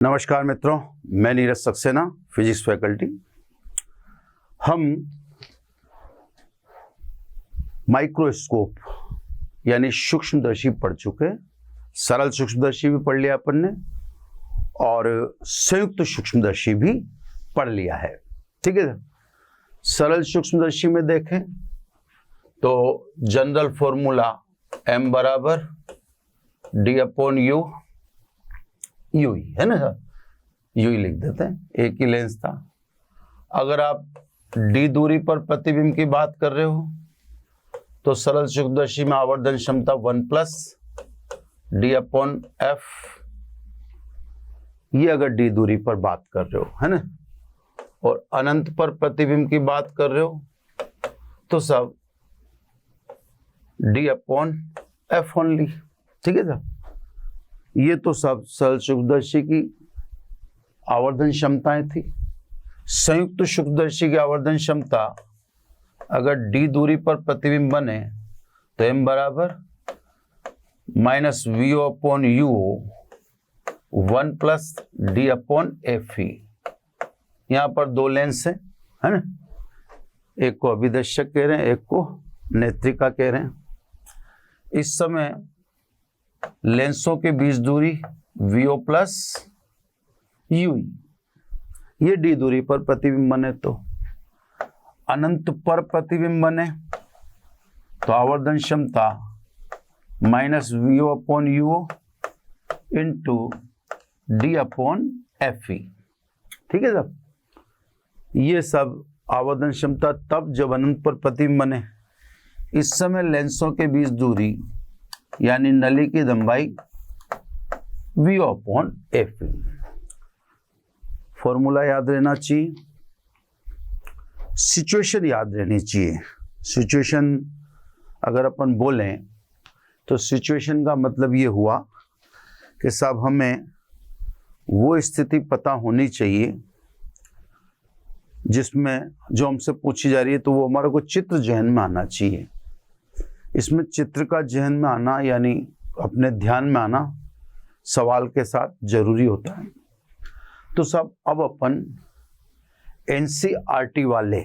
नमस्कार मित्रों, मैं नीरज सक्सेना, फिजिक्स फैकल्टी। हम माइक्रोस्कोप यानी सूक्ष्मदर्शी पढ़ चुके हैं। सरल सूक्ष्मदर्शी भी पढ़ लिया अपन ने और संयुक्त सूक्ष्मदर्शी भी पढ़ लिया है। ठीक है। सरल सूक्ष्मदर्शी में देखें तो जनरल फॉर्मूला m बराबर d/u यू ही है ना सर, यू ही लिख देते हैं, एक ही लेंस था। अगर आप d दूरी पर प्रतिबिंब की बात कर रहे हो तो सरल सूक्ष्मदर्शी में आवर्धन क्षमता 1 प्लस d/f, ये अगर d दूरी पर बात कर रहे हो है ना, और अनंत पर प्रतिबिंब की बात कर रहे हो तो सब d/f ओनली। ठीक है सर, ये तो सब सरल सूक्ष्मदर्शी की आवर्धन क्षमताएं थी। संयुक्त सूक्ष्मदर्शी की आवर्धन क्षमता अगर d दूरी पर प्रतिबिंब बने तो m बराबर -v/u 1 प्लस d/fe। यहाँ पर दो लेंस है ना, एक को अभिदर्शक कह रहे हैं, एक को नेत्रिका कह रहे हैं। इस समय लेंसों के बीच दूरी VO प्लस U, ये d दूरी पर प्रतिबिंब बने तो अनंत पर प्रतिबिंब बने तो आवर्धन क्षमता -v/u इंटू d/fe। ठीक है साहब, ये सब आवर्धन क्षमता तब जब अनंत पर प्रतिबिंब बने। इस समय लेंसों के बीच दूरी यानी नली की लंबाई v/fe। फॉर्मूला याद रहना चाहिए, सिचुएशन याद रहनी चाहिए। सिचुएशन अगर अपन बोलें तो सिचुएशन का मतलब ये हुआ कि साहब हमें वो स्थिति पता होनी चाहिए जिसमें जो हमसे पूछी जा रही है तो वो हमारे को चित्र जहन में आना चाहिए। इसमें चित्र का जहन में आना यानी अपने ध्यान में आना सवाल के साथ जरूरी होता है। तो सब अब अपन एनसीईआरटी वाले,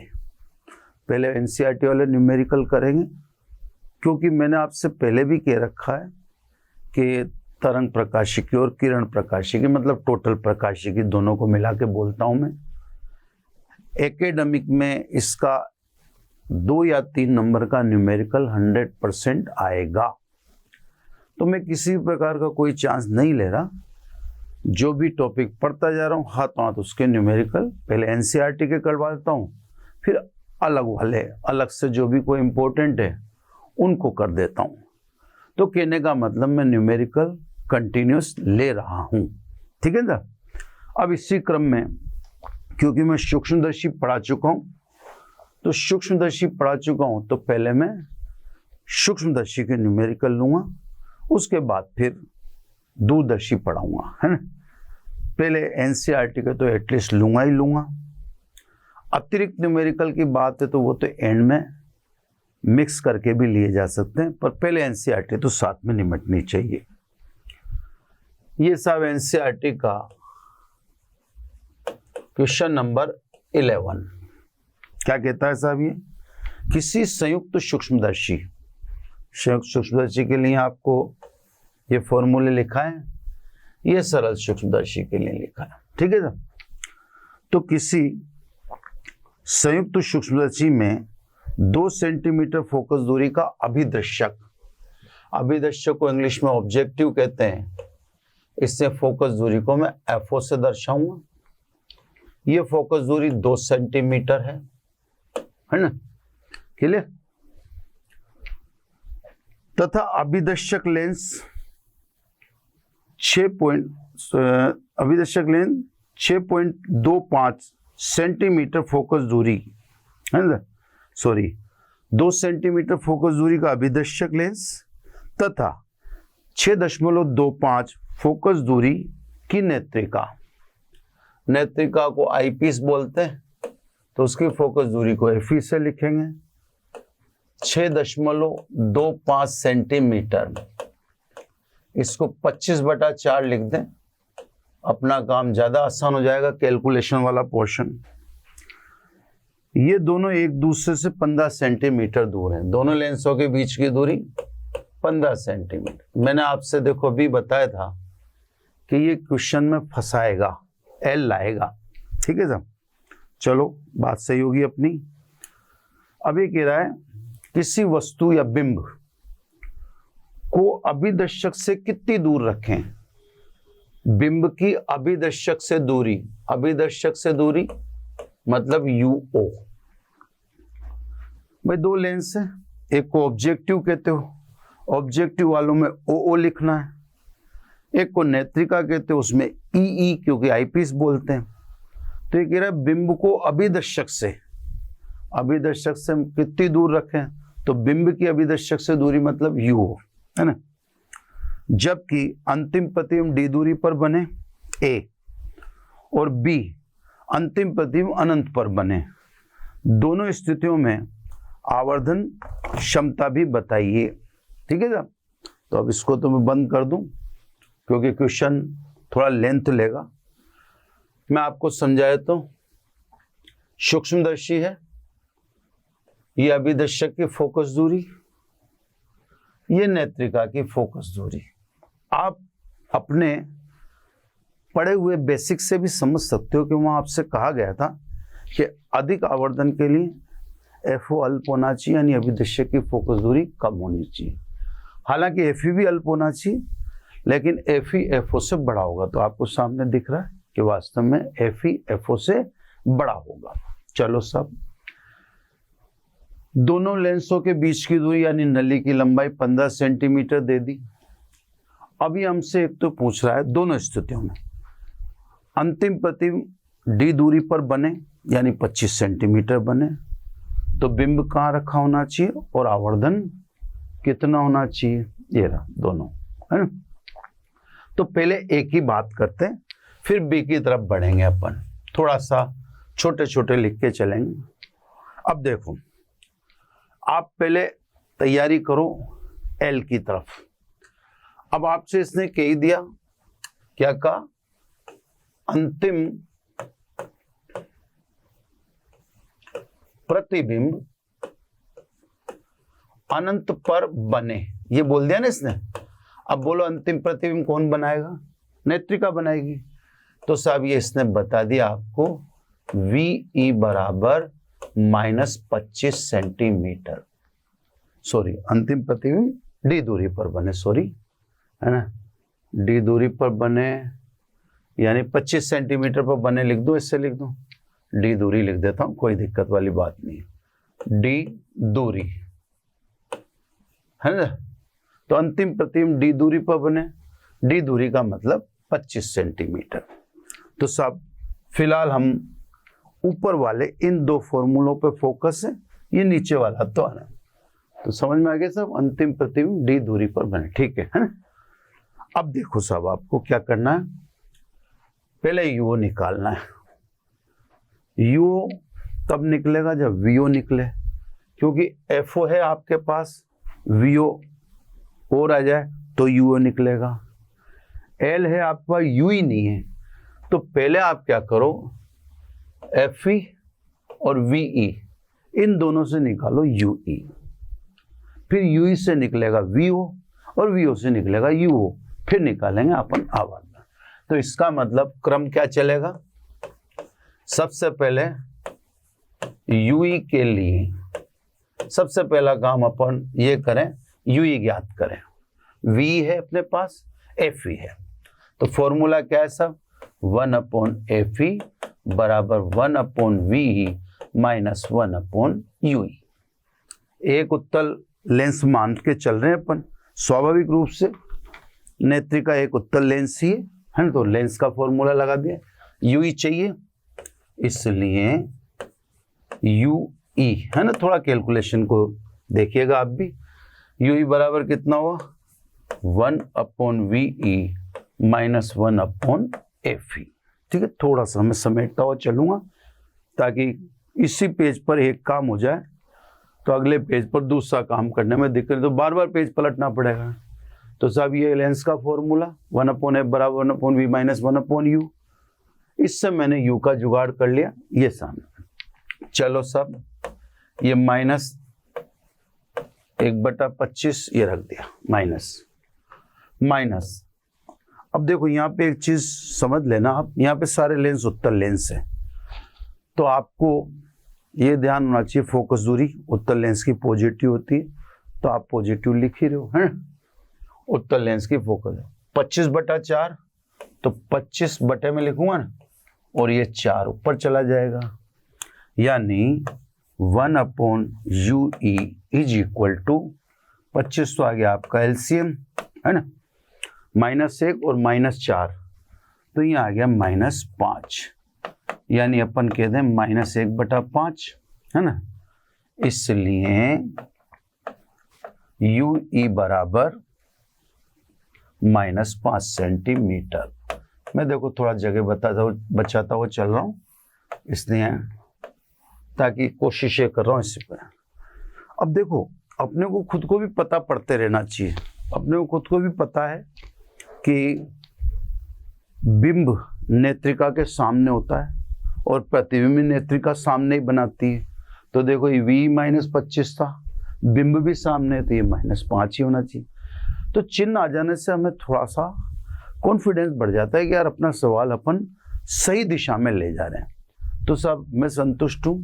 पहले एनसीईआरटी वाले न्यूमेरिकल करेंगे, क्योंकि मैंने आपसे पहले भी कह रखा है कि तरंग प्रकाशिकी और किरण प्रकाशिकी मतलब टोटल प्रकाशिकी दोनों को मिला के बोलता हूं मैं। एकेडमिक में इसका 2 या 3 नंबर का न्यूमेरिकल 100% आएगा। तो मैं किसी प्रकार का कोई चांस नहीं ले रहा, जो भी टॉपिक पढ़ता जा रहा हूँ हाथों हाथ उसके न्यूमेरिकल पहले एनसीईआरटी के करवा देता हूँ, फिर अलग वाले अलग से जो भी कोई इंपॉर्टेंट है उनको कर देता हूँ। तो कहने का मतलब मैं न्यूमेरिकल कंटिन्यूस ले रहा हूँ। ठीक है ना। अब इसी क्रम में क्योंकि मैं सूक्ष्मदर्शी पढ़ा चुका हूँ तो सूक्ष्मदर्शी पढ़ा चुका हूं तो पहले मैं सूक्ष्मदर्शी के न्यूमेरिकल लूंगा, उसके बाद फिर दूरदर्शी पढ़ाऊंगा, है ना। पहले एनसीईआरटी का तो एटलीस्ट लूंगा ही लूंगा। अतिरिक्त न्यूमेरिकल की बात है तो वो तो एंड में मिक्स करके भी लिए जा सकते हैं, पर पहले एनसीईआरटी तो साथ में निपटनी चाहिए। ये सब एनसीईआरटी का क्वेश्चन नंबर 11 क्या कहता है साहब, ये किसी संयुक्त सूक्ष्मदर्शी के लिए आपको ये फॉर्मूले लिखा है, ये सरल सूक्ष्मदर्शी के लिए लिखा है। ठीक है साहब। तो किसी संयुक्त सूक्ष्मदर्शी में 2 सेंटीमीटर फोकस दूरी का अभिदर्शक को इंग्लिश में ऑब्जेक्टिव कहते हैं, इससे फोकस दूरी को मैं FO से दर्शाऊंगा। ये फोकस दूरी 2 सेंटीमीटर है ना, क्लियर। तथा अभिदर्शक लेंस 6.25 सेंटीमीटर फोकस दूरी है ना, 2 सेंटीमीटर फोकस दूरी का अभिदर्शक लेंस तथा 6.25 फोकस दूरी की नेत्रिका को आईपीस बोलते हैं, तो उसकी फोकस दूरी को FE से लिखेंगे। 6.25 सेंटीमीटर, इसको 25/4 लिख दें अपना काम ज़्यादा आसान हो जाएगा, कैलकुलेशन वाला पोर्शन। ये दोनों एक दूसरे से 15 सेंटीमीटर दूर हैं, दोनों लेंसों के बीच की दूरी 15 सेंटीमीटर। मैंने आपसे देखो अभी बताया था कि ये क्वेश्चन में फंसाएगा, एल लाएगा, ठीक है साहब। चलो बात सही होगी अपनी। अब ये कह रहा है किसी वस्तु या बिंब को अभिदर्शक से कितनी दूर रखें। बिंब की अभिदर्शक से दूरी, अभिदर्शक से दूरी मतलब UO। भाई दो लेंस है, एक को ऑब्जेक्टिव कहते हो, ऑब्जेक्टिव वालों में OO लिखना है, एक को नेत्रिका कहते हो, उसमें EE क्योंकि आईपीस बोलते हैं। तो ये कह रहा है बिंब को अभिदर्शक से कितनी दूर रखें, तो बिंब की अभिदर्शक से दूरी मतलब UO है ना। जबकि अंतिम प्रतिबिंब D दूरी पर बने A और B अंतिम प्रतिबिंब अनंत पर बने, दोनों स्थितियों में आवर्धन क्षमता भी बताइए, ठीक है साहब। तो अब इसको तो मैं बंद कर दूं क्योंकि क्वेश्चन थोड़ा लेंथ लेगा। मैं आपको समझाया तो सूक्ष्मदर्शी है, ये अभिदर्शक की फोकस दूरी, ये नेत्रिका की फोकस दूरी। आप अपने पढ़े हुए बेसिक से भी समझ सकते हो कि वहां आपसे कहा गया था कि अधिक आवर्धन के लिए FO अल्प होना चाहिए, यानी अभिदर्शक की फोकस दूरी कम होनी चाहिए। हालांकि FE भी अल्प होना चाहिए, लेकिन FE FO से बड़ा होगा। तो आपको सामने दिख रहा है कि वास्तव में FE FO से बड़ा होगा। चलो सब, दोनों लेंसों के बीच की दूरी यानी नली की लंबाई 15 सेंटीमीटर दे दी। अभी हमसे एक तो पूछ रहा है दोनों स्थितियों में अंतिम प्रतिबिंब D दूरी पर बने यानी 25 सेंटीमीटर बने, तो बिंब कहाँ रखा होना चाहिए और आवर्धन कितना होना चाहिए, ये रहा दोनों, है ना। तो पहले एक ही बात करते हैं, फिर B की तरफ बढ़ेंगे अपन, थोड़ा सा छोटे छोटे लिख के चलेंगे। अब देखो, आप पहले तैयारी करो L की तरफ। अब आपसे इसने कह ही दिया, क्या कहा, अंतिम प्रतिबिंब अनंत पर बने, ये बोल दिया ना इसने। अब बोलो अंतिम प्रतिबिंब कौन बनाएगा, नेत्रिका बनाएगी। तो साहब ये इसने बता दिया आपको VE बराबर -25 सेंटीमीटर, सॉरी अंतिम प्रतिबिंब D दूरी पर बने, सॉरी है ना, D दूरी पर बने यानी 25 सेंटीमीटर पर बने, लिख दो, इससे लिख दो, D दूरी लिख देता हूं, कोई दिक्कत वाली बात नहीं, D दूरी है ना। तो अंतिम प्रतिबिंब D दूरी पर बने, D दूरी का मतलब 25 सेंटीमीटर। तो साहब फिलहाल हम ऊपर वाले इन दो फॉर्मूलों पे फोकस है, ये नीचे वाला तो आना। तो समझ में आ गया साहब, अंतिम प्रतिबिंब D दूरी पर बने, ठीक है ना। अब देखो साहब आपको क्या करना है, पहले UO निकालना है। UO तब निकलेगा जब VO निकले, क्योंकि FO है आपके पास, VO और आ जाए तो UO निकलेगा। L है आपके पास, UE नहीं है, तो पहले आप क्या करो, FE और VE इन दोनों से निकालो UE, फिर UE से निकलेगा VO और VO से निकलेगा UO, फिर निकालेंगे अपन आवर्धन। तो इसका मतलब क्रम क्या चलेगा, सबसे पहले UE के लिए सबसे पहला काम अपन ये करें, UE ज्ञात करें। V है अपने पास, FE है, तो फॉर्मूला क्या है सब, 1/FE बराबर 1/VE माइनस 1/UE। एक उत्तल लेंस मान के चल रहे हैं अपन, स्वाभाविक रूप से नेत्रिका एक उत्तल लेंस ही है ना, तो लेंस का फॉर्मूला लगा दिया। UE चाहिए, इसलिए UE है ना, थोड़ा कैलकुलेशन को देखिएगा आप भी। UE बराबर कितना हुआ, 1/VE माइनस 1/FE, ठीक है। थोड़ा सा मैं समेटता हुआ चलूंगा ताकि इसी पेज पर एक काम हो जाए, तो अगले पेज पर दूसरा काम करने में दिक्कत, तो बार बार पेज पलटना पड़ेगा। तो साहब ये लेंस का फॉर्मूला 1/f बराबर 1/v माइनस 1/u। इससे मैंने u का जुगाड़ कर लिया, ये सामने। चलो साहब ये माइनस 1/25 ये रख दिया, माइनस। अब देखो यहाँ पे एक चीज समझ लेना आप, यहाँ पे सारे लेंस उत्तल लेंस है, तो आपको ये ध्यान होना चाहिए फोकस दूरी उत्तल लेंस की पॉजिटिव होती है, तो आप पॉजिटिव लिख ही रहे हो, है उत्तल लेंस की फोकस 25/4, तो 25 बटे में लिखूंगा ना, और ये 4 ऊपर चला जाएगा, यानी 1/UE इज इक्वल टू 25 तो आ गया आपका एलसीएम, है ना, -1 और -4, तो ये आ गया -5, यानी अपन कह दें -1/5, है ना। इसलिए UE बराबर -5 सेंटीमीटर। मैं देखो थोड़ा जगह बचाता हुआ चल रहा हूँ, इसलिए ताकि कोशिश ये कर रहा हूँ इसी पर। अब देखो अपने को खुद को भी पता पड़ते रहना चाहिए, अपने को खुद को भी पता है कि बिंब नेत्रिका के सामने होता है और प्रतिबिंब नेत्रिका सामने ही बनाती है। तो देखो ये V-25 था, बिंब भी सामने, तो ये -5 ही होना चाहिए। तो चिन्ह आ जाने से हमें थोड़ा सा कॉन्फिडेंस बढ़ जाता है कि यार अपना सवाल अपन सही दिशा में ले जा रहे हैं। तो सब मैं संतुष्ट हूँ,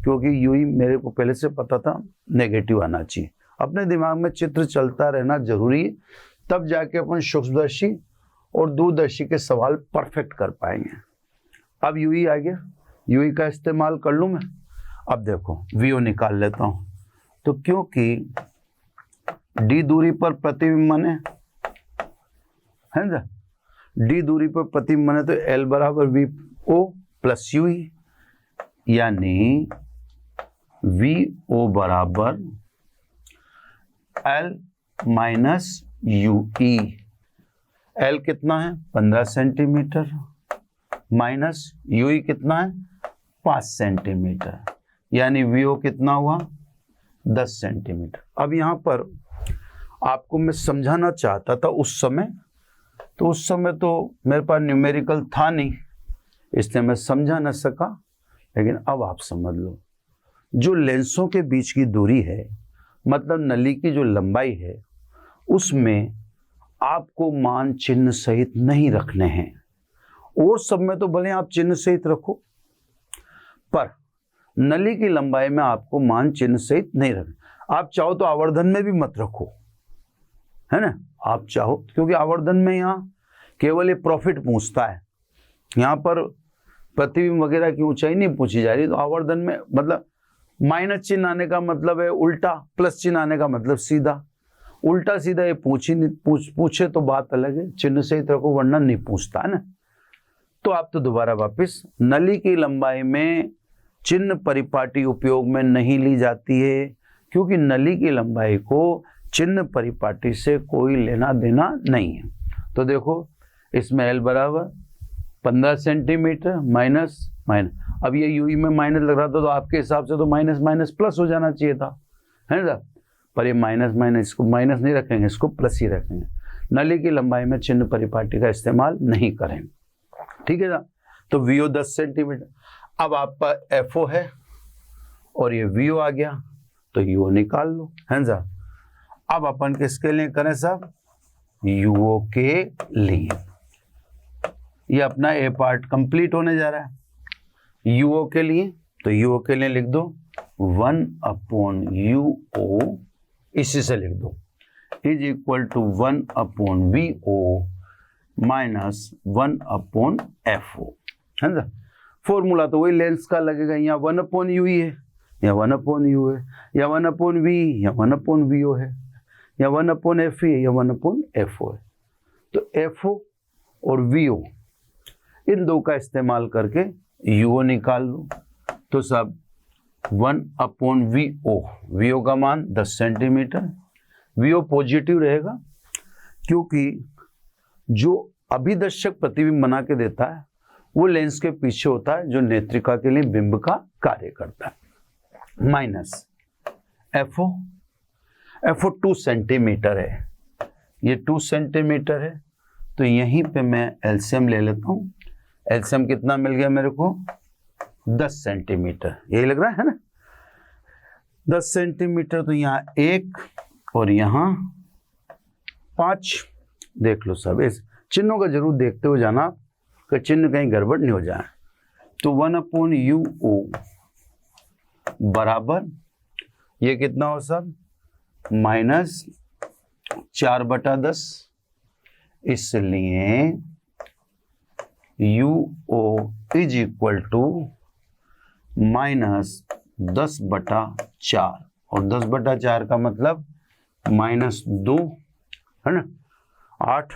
क्योंकि यूं मेरे को पहले से पता था नेगेटिव आना चाहिए। अपने दिमाग में चित्र चलता रहना जरूरी है, तब जाके अपन सूक्ष्मदर्शी और दूरदर्शी के सवाल परफेक्ट कर पाएंगे। अब यूई आ गया, यूई का इस्तेमाल कर लूँ मैं। अब देखो वीओ निकाल लेता हूँ, तो क्योंकि डी दूरी पर प्रतिबिंब बने, है ना, डी दूरी पर प्रतिबिंब बने, तो एल बराबर वी ओ प्लस यूई, यानी वी ओ बराबर एल माइनस यूई। एल कितना है 15 सेंटीमीटर, माइनस यूई कितना है 5 सेंटीमीटर, यानी वीओ कितना हुआ 10 सेंटीमीटर। अब यहाँ पर आपको मैं समझाना चाहता था उस समय तो मेरे पास न्यूमेरिकल था नहीं, इसलिए मैं समझा न सका, लेकिन अब आप समझ लो। जो लेंसों के बीच की दूरी है, मतलब नली की जो लंबाई है, उसमें आपको मान चिन्ह सहित नहीं रखने हैं। और सब में तो भले आप चिन्ह सहित रखो, पर नली की लंबाई में आपको मान चिन्ह सहित नहीं रखना। आप चाहो तो आवर्धन में भी मत रखो, है ना, आप चाहो, क्योंकि आवर्धन में यहाँ केवल ये प्रॉफिट पूछता है, यहाँ पर प्रतिबिंब वगैरह की ऊंचाई नहीं पूछी जा रही। तो आवर्धन में मतलब माइनस चिन्ह आने का मतलब है उल्टा, प्लस चिन्ह आने का मतलब सीधा। उल्टा सीधा ये पूछे तो बात अलग है, चिन्ह सहित रखो वरना नहीं पूछता, है ना। तो आप तो दोबारा वापिस, नली की लंबाई में चिन्ह परिपाटी उपयोग में नहीं ली जाती है, क्योंकि नली की लंबाई को चिन्ह परिपाटी से कोई लेना देना नहीं है। तो देखो इसमें एल बराबर 15 सेंटीमीटर माइनस, अब ये यूई में माइनस लग रहा था, तो आपके हिसाब से तो माइनस माइनस प्लस हो जाना चाहिए था, है ना, पर ये माइनस माइनस, इसको माइनस नहीं रखेंगे, इसको प्लस ही रखेंगे। नली की लंबाई में चिन्ह परिपाटी का इस्तेमाल नहीं करेंगे, ठीक है ना। तो वीओ 10 सेंटीमीटर। अब आपका एफओ है और ये वीओ आ गया, तो यूओ निकाल लो, है ना। अब अपन किसके लिए करें साहब, यूओ के लिए। ये अपना ए पार्ट कंप्लीट होने जा रहा है। यूओ के लिए, तो यूओ के लिए लिख दो 1/UO, इसी से लिख दो, is equal to 1/VO minus 1/FO, है ना। फॉर्मूला तो वही लेंस का लगेगा, यहाँ 1/UE है, या 1/U है, या 1/V, या 1/VO है, या 1/FE है, या 1/FO है। तो FO और VO इन दो का इस्तेमाल करके UO निकाल लो। तो सब 1/VO, VO का मान 10 सेंटीमीटर। VO पॉजिटिव रहेगा, क्योंकि जो अभिदर्शक प्रतिबिंब बना के देता है वो लेंस के पीछे होता है, जो नेत्रिका के लिए बिंब का कार्य करता है। माइनस FO 2 सेंटीमीटर है, ये 2 सेंटीमीटर है, तो यहीं पे मैं एलसीएम ले लेता हूँ। एलसीएम कितना मिल गया मेरे को? 10 सेंटीमीटर, यही लग रहा है ना? 10 सेंटीमीटर, तो यहाँ 1 और यहाँ 5। देख लो सब, इस चिन्हों का जरूर देखते हुए जाना कि चिन्ह कहीं गड़बड़ नहीं हो जाए। तो 1/UO बराबर ये कितना हो सब? -4/10। इसलिए UO इज इक्वल टू -10/4, और 10/4 का मतलब -2 है ना, 8,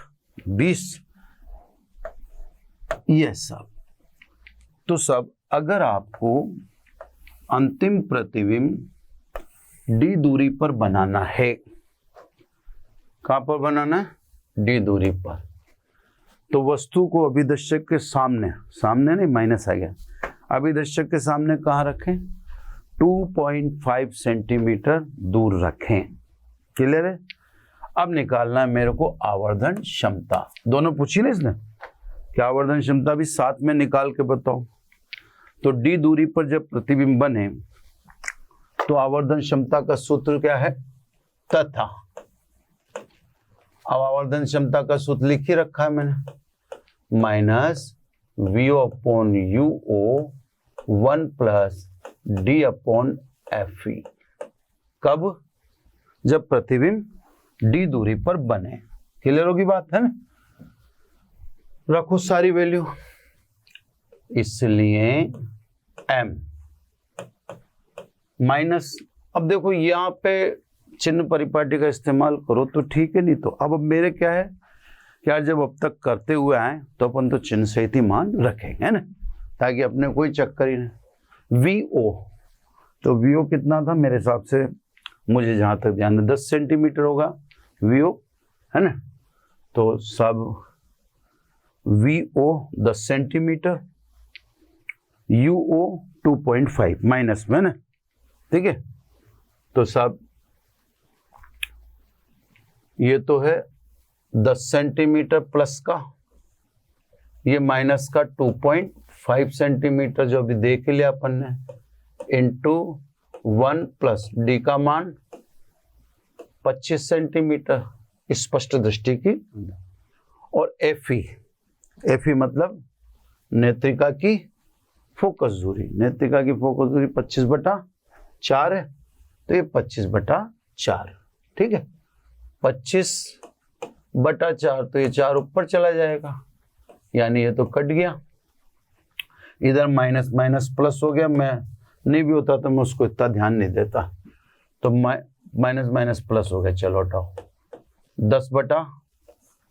20, ये सब। तो सब अगर आपको अंतिम प्रतिबिंब D दूरी पर बनाना है, कहां पर बनाना है? D दूरी पर। तो वस्तु को अभिदर्शक के सामने, सामने नहीं माइनस आ गया, अभिदर्शक के सामने कहां रखें? 2.5 सेंटीमीटर दूर रखें। क्लियर है? अब निकालना है मेरे को आवर्धन क्षमता। दोनों पूछी ना इसने, क्या आवर्धन क्षमता भी साथ में निकाल के बताओ। तो D दूरी पर जब प्रतिबिंब बने तो आवर्धन क्षमता का सूत्र क्या है? तथा। अब आवर्धन क्षमता का सूत्र लिख ही रखा है मैंने, -VO/UO 1 + D/FE। कब? जब प्रतिबिंब D दूरी पर बने। क्लियर होगी बात है ना? रखो सारी वैल्यू। इसलिए M माइनस, अब देखो यहाँ पे चिन्ह परिपाटी का इस्तेमाल करो तो ठीक है, नहीं तो अब मेरे क्या है, क्या जब अब तक करते हुए आए तो अपन तो चिन्ह सहित ही मान रखेंगे, है ना, ताकि अपने कोई चक्कर ही नहीं। VO, तो VO कितना था मेरे हिसाब से, मुझे जहाँ तक ध्यान है 10 सेंटीमीटर होगा VO, है ना। तो सब VO 10 सेंटीमीटर, UO 2.5 माइनस में ना, ठीक है। तो सब ये तो है 10 सेंटीमीटर प्लस का, ये माइनस का 2.5 सेंटीमीटर जो अभी देख लिया अपन ने, इंटू 1 + D का मान 25 सेंटीमीटर स्पष्ट दृष्टि की, और FE मतलब नेत्रिका की फोकस दूरी, नेत्रिका की फोकस दूरी 25/4 है, तो ये 25/4, ठीक है। 25/4, तो ये 4 ऊपर चला जाएगा, यानी ये तो कट गया, इधर माइनस माइनस प्लस हो गया। मैं नहीं भी होता तो मैं उसको इतना ध्यान नहीं देता, तो माइनस माइनस प्लस हो गया, चलो हटाओ। 10/,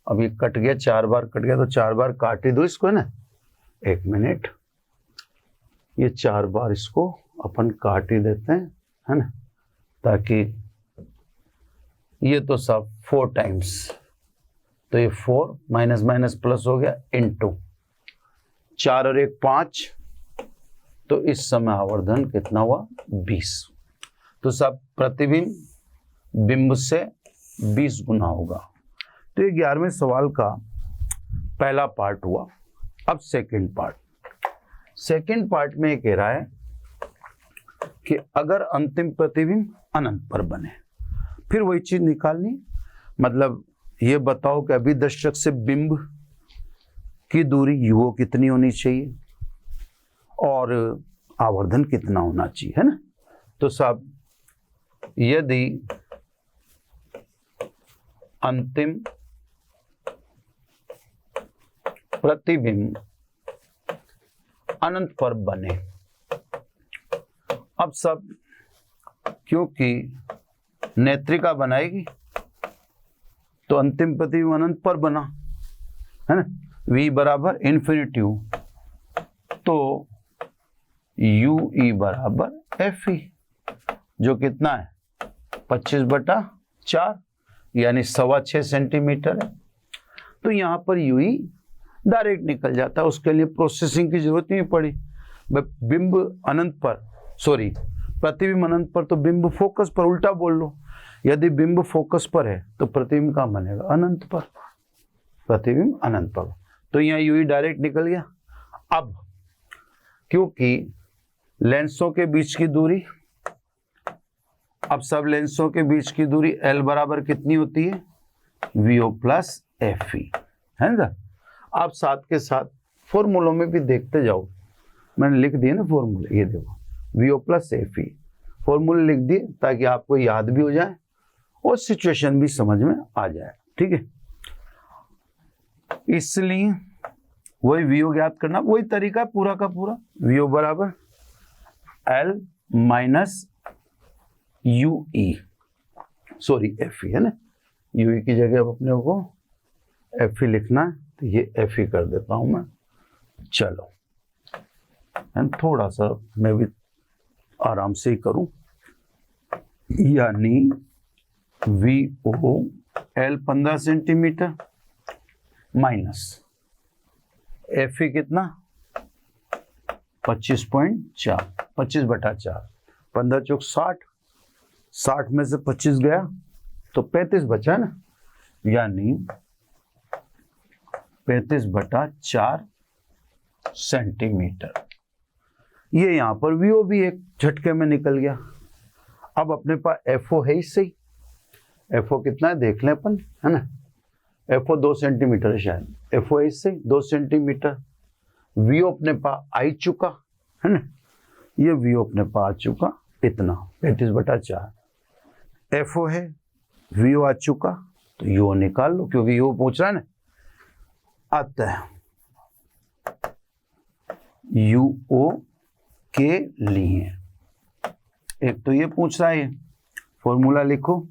अब ये कट गया, 4 बार कट गया, तो 4 बार काट ही दो इसको, है ना। 1 मिनट, ये 4 बार इसको अपन काट ही देते हैं, है ना, ताकि ये तो सब 4 टाइम्स, तो ये 4 माइनस माइनस प्लस हो गया, इंटू 4 और 1 5, तो इस समय आवर्धन कितना हुआ? 20। तो सब प्रतिबिंब बिंब से 20 गुना होगा। तो ये 11वें सवाल का पहला पार्ट हुआ। अब सेकंड पार्ट में ये कह रहा है कि अगर अंतिम प्रतिबिंब अनंत पर बने, फिर वही चीज निकालनी, मतलब ये बताओ कि अभिदर्शक से बिंब की दूरी UO कितनी होनी चाहिए और आवर्धन कितना होना चाहिए, है ना। तो साहब, यदि अंतिम प्रतिबिंब अनंत पर बने, अब सब क्योंकि नेत्रिका बनाएगी तो अंतिम प्रतिबिंब अनंत पर बना, है ना, V = ∞, तो UE = FE, जो कितना है 25/4, यानी 6.25 सेंटीमीटर है। तो यहाँ पर UE डायरेक्ट निकल जाता है, उसके लिए प्रोसेसिंग की जरूरत नहीं पड़ी। बिंब अनंत पर, सॉरी, प्रतिबिंब अनंत पर तो बिंब फोकस पर, उल्टा बोल लो, यदि बिंब फोकस पर है तो प्रतिबिंब कहाँ बनेगा? अनंत पर, प्रतिबिंब अनंत पर। तो यहाँ यू डायरेक्ट निकल गया। अब क्योंकि लेंसों के बीच की दूरी, अब सब लेंसों के बीच की दूरी L बराबर कितनी होती है? VO प्लस FE, है ना। आप साथ के साथ फॉर्मूलों में भी देखते जाओ, मैंने लिख दिए ना फॉर्मूले, ये देखो VO प्लस FE फॉर्मूले लिख दिए ताकि आपको याद भी हो जाए और सिचुएशन भी समझ में आ जाए, ठीक है। इसलिए वही VO ज्ञात करना, वही तरीका पूरा का पूरा। VO बराबर L minus UE, sorry FE, है ना। UE की जगह अब अपने को FE लिखना है, तो ये FE कर देता हूं मैं। चलो थोड़ा सा मैं भी आराम से ही करूं, यानी VO L 15 centimetre minus FE कितना? 25.4, 25/4, 15 चौक 60, 60 में से 25 गया तो 35 बचा ना, यानी 35/4 सेंटीमीटर। ये यहाँ पर VO भी एक झटके में निकल गया। अब अपने पास FO है ही सही, FO कितना है देख लें अपन, है ना। FO 2 सेंटीमीटर है शायद, FO है इससे 2 सेंटीमीटर। VO अपने पास आ चुका, है ना, ये VO अपने पास आ चुका इतना 35/4। FO है, VO आ चुका, तो UO निकाल लो क्योंकि UO पूछ रहा है ना। आता है UO के लिए एक तो ये पूछ रहा है, फॉर्मूला लिखो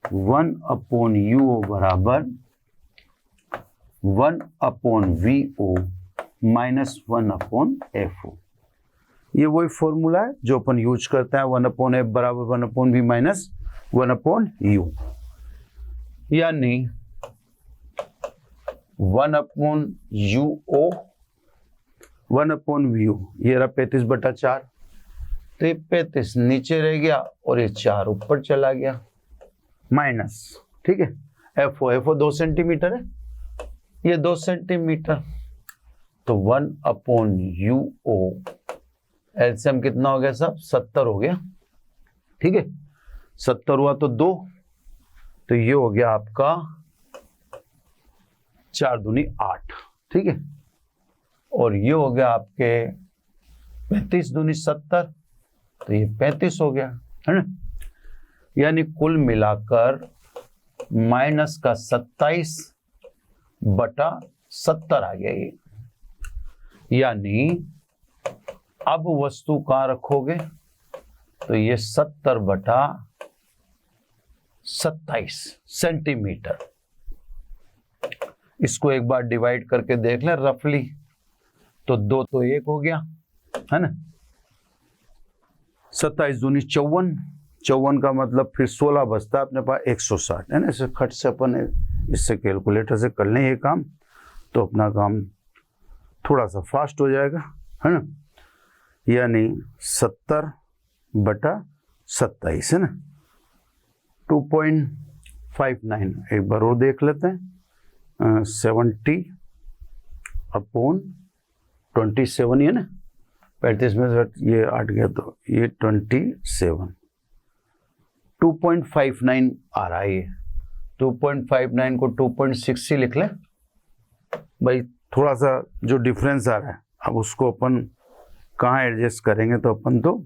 1/UO बराबर 1/VO माइनस 1/FO। ये वही फॉर्मूला है जो अपन यूज करते हैं, 1/F बराबर 1/V माइनस 1/U, यानी 1/UO 1/VO, ये रहा 35/4, तो 35 नीचे रह गया और ये 4 ऊपर चला गया, माइनस, ठीक है। FO 2 सेंटीमीटर है, ये 2 सेंटीमीटर, तो 1/UO एलसीएम कितना हो गया साहब? 70 हो गया, ठीक है। 70 हुआ तो 2, तो ये हो गया आपका 4 दूनी 8, ठीक है। और ये हो गया आपके 35 दूनी 70, तो ये 35 हो गया, है ना। यानी कुल मिलाकर माइनस का 27/70 आ गया ये। यानी अब वस्तु कहां रखोगे? तो ये 70/27 सेंटीमीटर। इसको एक बार डिवाइड करके देख लें रफली, तो 2 तो 1 हो गया, है ना। 27 दूनी 54, 54 का मतलब फिर 16 बचता है अपने पास 160, है ना। इसे खट से अपन इससे कैलकुलेटर से कर लें ये काम, तो अपना काम थोड़ा सा फास्ट हो जाएगा, है ना। यानी 70/27, है ना, 2.59। एक बार और देख लेते हैं, 70/27 है ना, 35 में से ये 8 गया तो ये 27, 2.59 आ रहा है ये। 2.59 को 2.6 ही लिख लें भाई, थोड़ा सा जो डिफरेंस आ रहा है अब उसको अपन कहाँ एडजस्ट करेंगे, तो अपन तो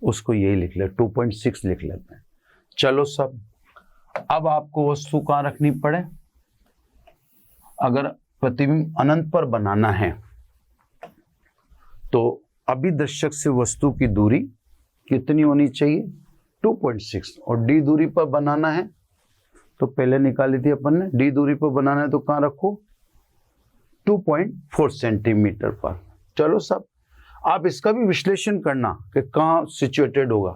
उसको यही लिख ले, 2.6 लिख लेते हैं। चलो सब, अब आपको वस्तु कहाँ रखनी पड़े? अगर प्रतिबिंब अनंत पर बनाना है तो अभिदर्शक से वस्तु की दूरी कितनी होनी चाहिए? 2.6। और डी दूरी पर बनाना है तो पहले निकाली थी अपन ने, डी दूरी पर बनाना है तो कहाँ रखो? 2.4 सेंटीमीटर पर। चलो सब, आप इसका भी विश्लेषण करना कि कहाँ सिचुएटेड होगा।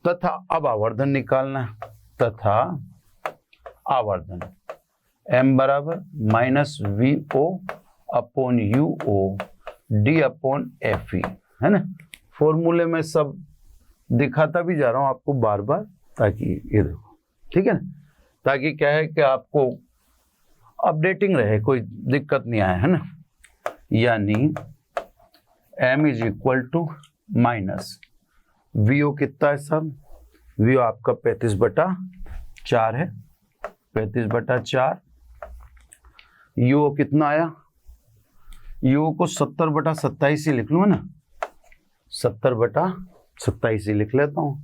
तथा अब आवर्धन निकालना है, तथा आवर्धन m बराबर -VO/UO D/FE, है ना। फॉर्मूले में सब दिखाता भी जा रहा हूं आपको बार बार, ताकि ये देखो, ठीक है ना, ताकि क्या है कि आपको अपडेटिंग रहे, कोई दिक्कत नहीं आए, है ना। यानी m is equal to minus VO कितना है साहब, वीओ आपका 35/4 है, 35/4। यू कितना आया, यू को 70/27 ही लिख लूँ, है ना, 70/27 ही लिख लेता हूँ।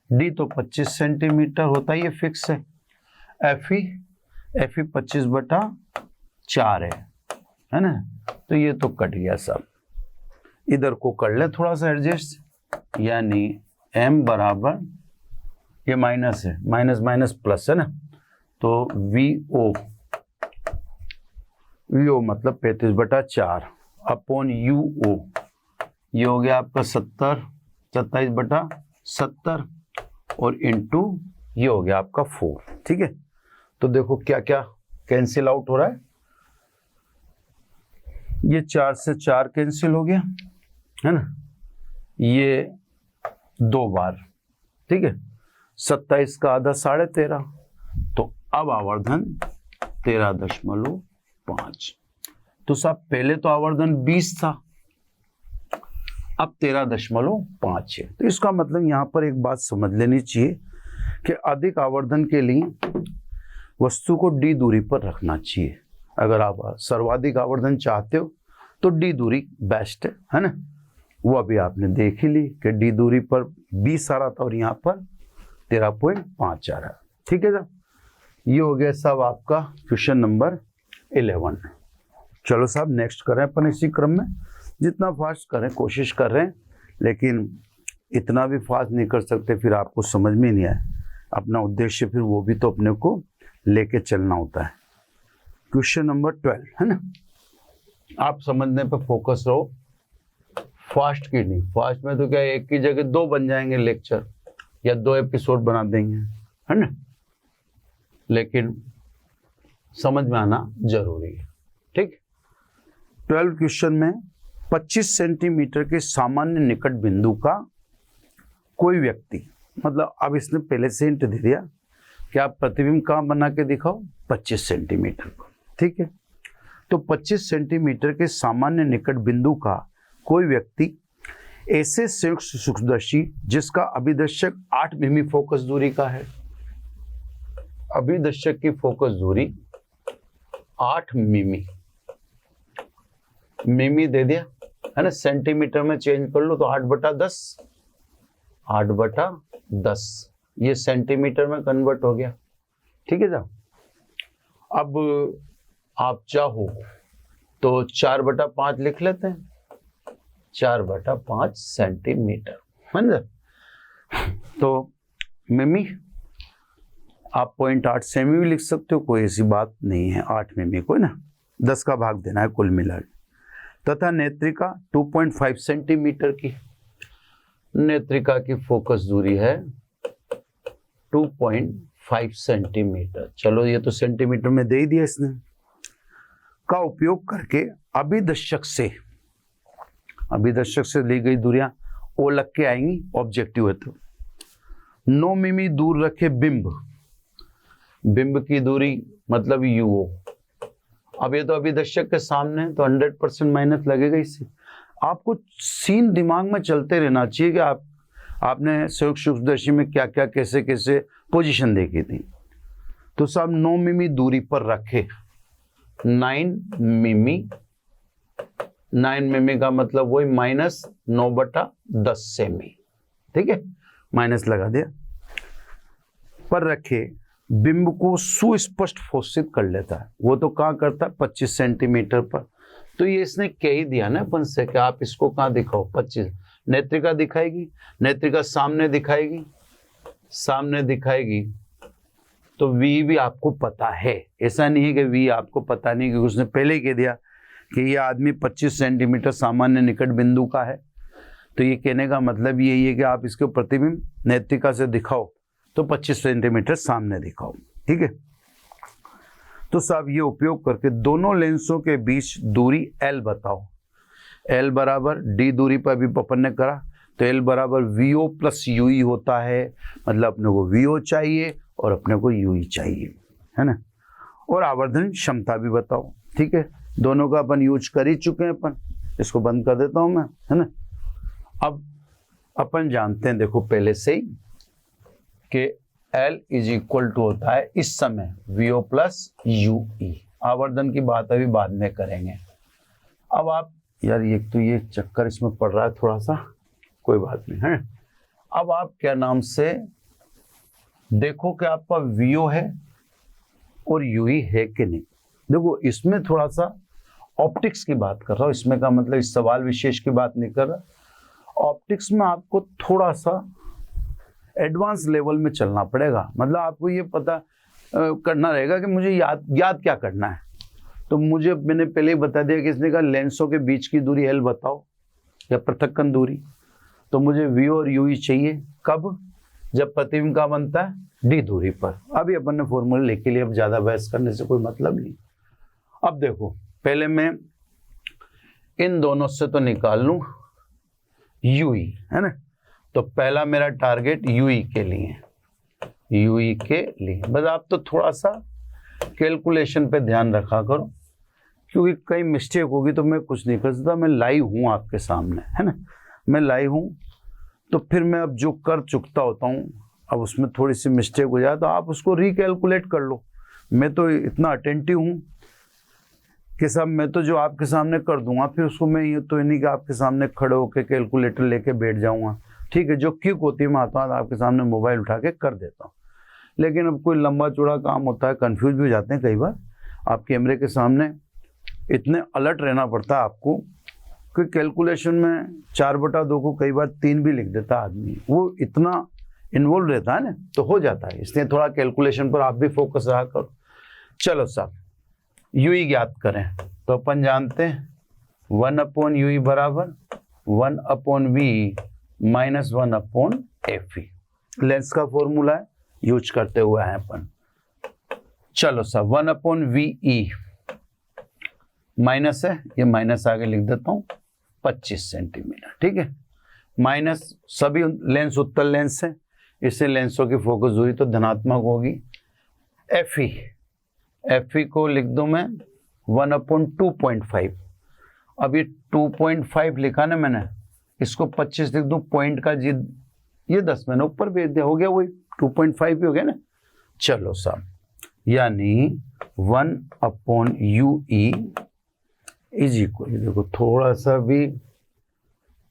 डी तो 25 सेंटीमीटर होता है, ये फिक्स है। एफ ई 25/4 है ना, तो ये तो कट गया सब। इधर को कर ले थोड़ा सा एडजस्ट, यानी m बराबर, ये माइनस है, माइनस माइनस प्लस है ना, तो वीओ मतलब 35/4 अपॉन यूओ, ये हो गया आपका 27/70 और इंटू ये हो गया आपका 4, ठीक है। तो देखो क्या क्या कैंसिल आउट हो रहा है, ये 4 से 4 कैंसिल हो गया, है ना, ये 2 बार, ठीक है। 27 का आधा 13.5, तो अब आवर्धन 13.5। तो साहब पहले तो आवर्धन 20 था, अब 13.5 है। तो इसका मतलब यहाँ पर एक बात समझ लेनी चाहिए कि अधिक आवर्धन के लिए वस्तु को डी दूरी पर रखना चाहिए। अगर आप सर्वाधिक आवर्धन चाहते हो तो डी दूरी बेस्ट है ना। वो अभी आपने देख ही ली कि डी दूरी पर 20 आ रहा था और यहाँ पर 13.5 आ रहा है, ठीक है साहब। ये हो गया साहब आपका क्वेश्चन नंबर 11। चलो साहब नेक्स्ट करें अपन इसी क्रम में, जितना फास्ट करें कोशिश कर रहे हैं, लेकिन इतना भी फास्ट नहीं कर सकते, फिर आपको समझ में नहीं आए। अपना उद्देश्य फिर वो भी तो अपने को लेके चलना होता है। क्वेश्चन नंबर 12 है ना, आप समझने पे फोकस रहो, फास्ट की नहीं। फास्ट में तो क्या एक की जगह 2 बन जाएंगे लेक्चर या 2 एपिसोड बना देंगे, है ना, लेकिन समझ में आना जरूरी है, ठीक। 12 क्वेश्चन में 25 सेंटीमीटर के सामान्य निकट बिंदु का कोई व्यक्ति, मतलब अब इसने पहले से हिंट दे दिया कि आप प्रतिबिंब कहाँ बना के दिखाओ, 25 सेंटीमीटर पर, ठीक है। तो 25 सेंटीमीटर के सामान्य निकट बिंदु का कोई व्यक्ति ऐसे संयुक्त सूक्ष्मदर्शी जिसका अभिदर्शक 8 मिमी फोकस दूरी का है, अभिदर्शक की फोकस दूरी 8 मिमी, मिमी दे दिया है ना, सेंटीमीटर में चेंज कर लो तो 8/10, 8/10 ये सेंटीमीटर में कन्वर्ट हो गया, ठीक है साहब। अब आप चाहो तो 4/5 लिख लेते हैं, 4/5 सेंटीमीटर, है ना। तो मिमी आप 0.8 सेमी भी लिख सकते हो, कोई ऐसी बात नहीं है, 8 मिमी को ना 10 का भाग देना है कुल मिला के। तथा नेत्रिका 2.5 सेंटीमीटर की, नेत्रिका की फोकस दूरी है 2.5 सेंटीमीटर। चलो ये तो सेंटीमीटर में दे ही दिया इसने। का उपयोग करके अभिदर्शक से ली गई दूरियां ओ लग के आएंगी, ऑब्जेक्टिव है तो 9 मिमी दूर रखे बिंब की दूरी मतलब यूओ। अब ये तो अभिदर्शक के सामने तो 100% माइनस लगेगा इससे। आपको सीन दिमाग में चलते रहना चाहिए कि आपने संयुक्त सूक्ष्मदर्शी में क्या क्या कैसे कैसे पोजीशन देखी थी। तो साहब 9 मिमी दूरी पर रखे, 9 मिमी का मतलब वही -9/10 सेमी, ठीक है, माइनस लगा दिया, पर रखे बिंब को सुस्पष्ट फोषित कर लेता है। वो तो कहाँ करता है, 25 सेंटीमीटर पर। तो ये इसने कह ही दिया ना अपन से कि आप इसको कहाँ दिखाओ, 25। नेत्रिका दिखाएगी, नेत्रिका सामने दिखाएगी तो वी भी आपको पता है। ऐसा नहीं है कि वी आपको पता नहीं, क्योंकि उसने पहले कह दिया कि ये आदमी 25 सेंटीमीटर सामान्य निकट बिंदु का है। तो ये कहने का मतलब यही है कि आप इसके प्रतिबिंब नेत्रिका से दिखाओ तो 25 सेंटीमीटर सामने दिखाओ, ठीक है। तो साहब ये उपयोग करके दोनों लेंसों के बीच दूरी L बताओ। L बराबर D दूरी पर अभी अपन ने करा तो L बराबर VO प्लस UE होता है, मतलब अपने को VO चाहिए और अपने को UE चाहिए, है ना। और आवर्धन क्षमता भी बताओ, ठीक है, दोनों का अपन यूज कर ही चुके हैं अपन, इसको बंद कर देता हूं मैं, है ना। अब अपन जानते हैं, देखो पहले से ही कि L इज इक्वल टू होता है इस समय VO प्लस UE। आवर्धन की बात अभी बाद में करेंगे। अब आप यार ये चक्कर इसमें पड़ रहा है थोड़ा सा, कोई बात नहीं है। अब आप क्या नाम से देखो कि आपका VO है और UE है कि नहीं। देखो इसमें थोड़ा सा ऑप्टिक्स की बात कर रहा हूँ, इसमें का मतलब इस सवाल विशेष की बात नहीं कर रहा। ऑप्टिक्स में आपको थोड़ा सा एडवांस लेवल में चलना पड़ेगा, मतलब आपको ये पता करना रहेगा कि मुझे याद क्या करना है। तो मैंने पहले ही बता दिया कि इसने कहा लेंसों के बीच की दूरी L बताओ या पृथक्कन दूरी, तो मुझे VO और UE चाहिए कब, जब प्रतिबिंब का बनता है D दूरी पर। अभी अपन ने फॉर्मूला लेके लिए, अब ज्यादा बहस करने से कोई मतलब नहीं। अब देखो पहले मैं इन दोनों से तो निकाल लूं UE, है ना। तो पहला मेरा टारगेट UE के लिए, UE के लिए बस आप तो थोड़ा सा कैलकुलेशन पे ध्यान रखा करो, क्योंकि कई मिस्टेक होगी तो मैं कुछ नहीं कर सकता। मैं लाइव हूँ आपके सामने, है ना, मैं लाइव हूँ, तो फिर मैं अब जो कर चुकता होता हूँ, अब उसमें थोड़ी सी मिस्टेक हो जाए तो आप उसको रिकैलकुलेट कर लो। मैं तो इतना अटेंटिव हूँ कि सब मैं तो जो आपके सामने कर दूंगा, फिर उसको मैं ये तो नहीं कि आपके सामने खड़े होकर कैलकुलेटर लेके बैठ जाऊंगा, ठीक है। जो क्विक होती है मैं आता हूँ आपके सामने मोबाइल उठा के कर देता हूँ। लेकिन अब कोई लंबा चौड़ा काम होता है, कंफ्यूज भी हो जाते हैं कई बार। आप कैमरे के सामने इतने अलर्ट रहना पड़ता है आपको कि कैलकुलेशन में 4/2 को कई बार 3 भी लिख देता आदमी, वो इतना इन्वॉल्व रहता है ना, तो हो जाता है। इसलिए थोड़ा कैलकुलेशन पर आप भी फोकस रहा करो। चलो साहब, UE ज्ञात करें तो अपन जानते हैं 1/UE बराबर 1/V माइनस 1/FE। लेंस का फॉर्मूला है, यूज करते हुए हैं अपन। चलो साहब 1/VE माइनस है, ये माइनस आगे लिख देता हूं 25 सेंटीमीटर, ठीक है। माइनस सभी लेंस उत्तल लेंस है, इससे लेंसों की फोकस दूरी तो धनात्मक होगी। FE को लिख दूं मैं 1/2.5। अब ये 2.5 लिखा ना मैंने, इसको 25 लिख दूं, पॉइंट का ये 10 मैंने ऊपर भेज दिया, हो गया वही 2.5 ही हो गया ना। चलो साहब, यानी 1/UE इज इक्वल, देखो थोड़ा सा भी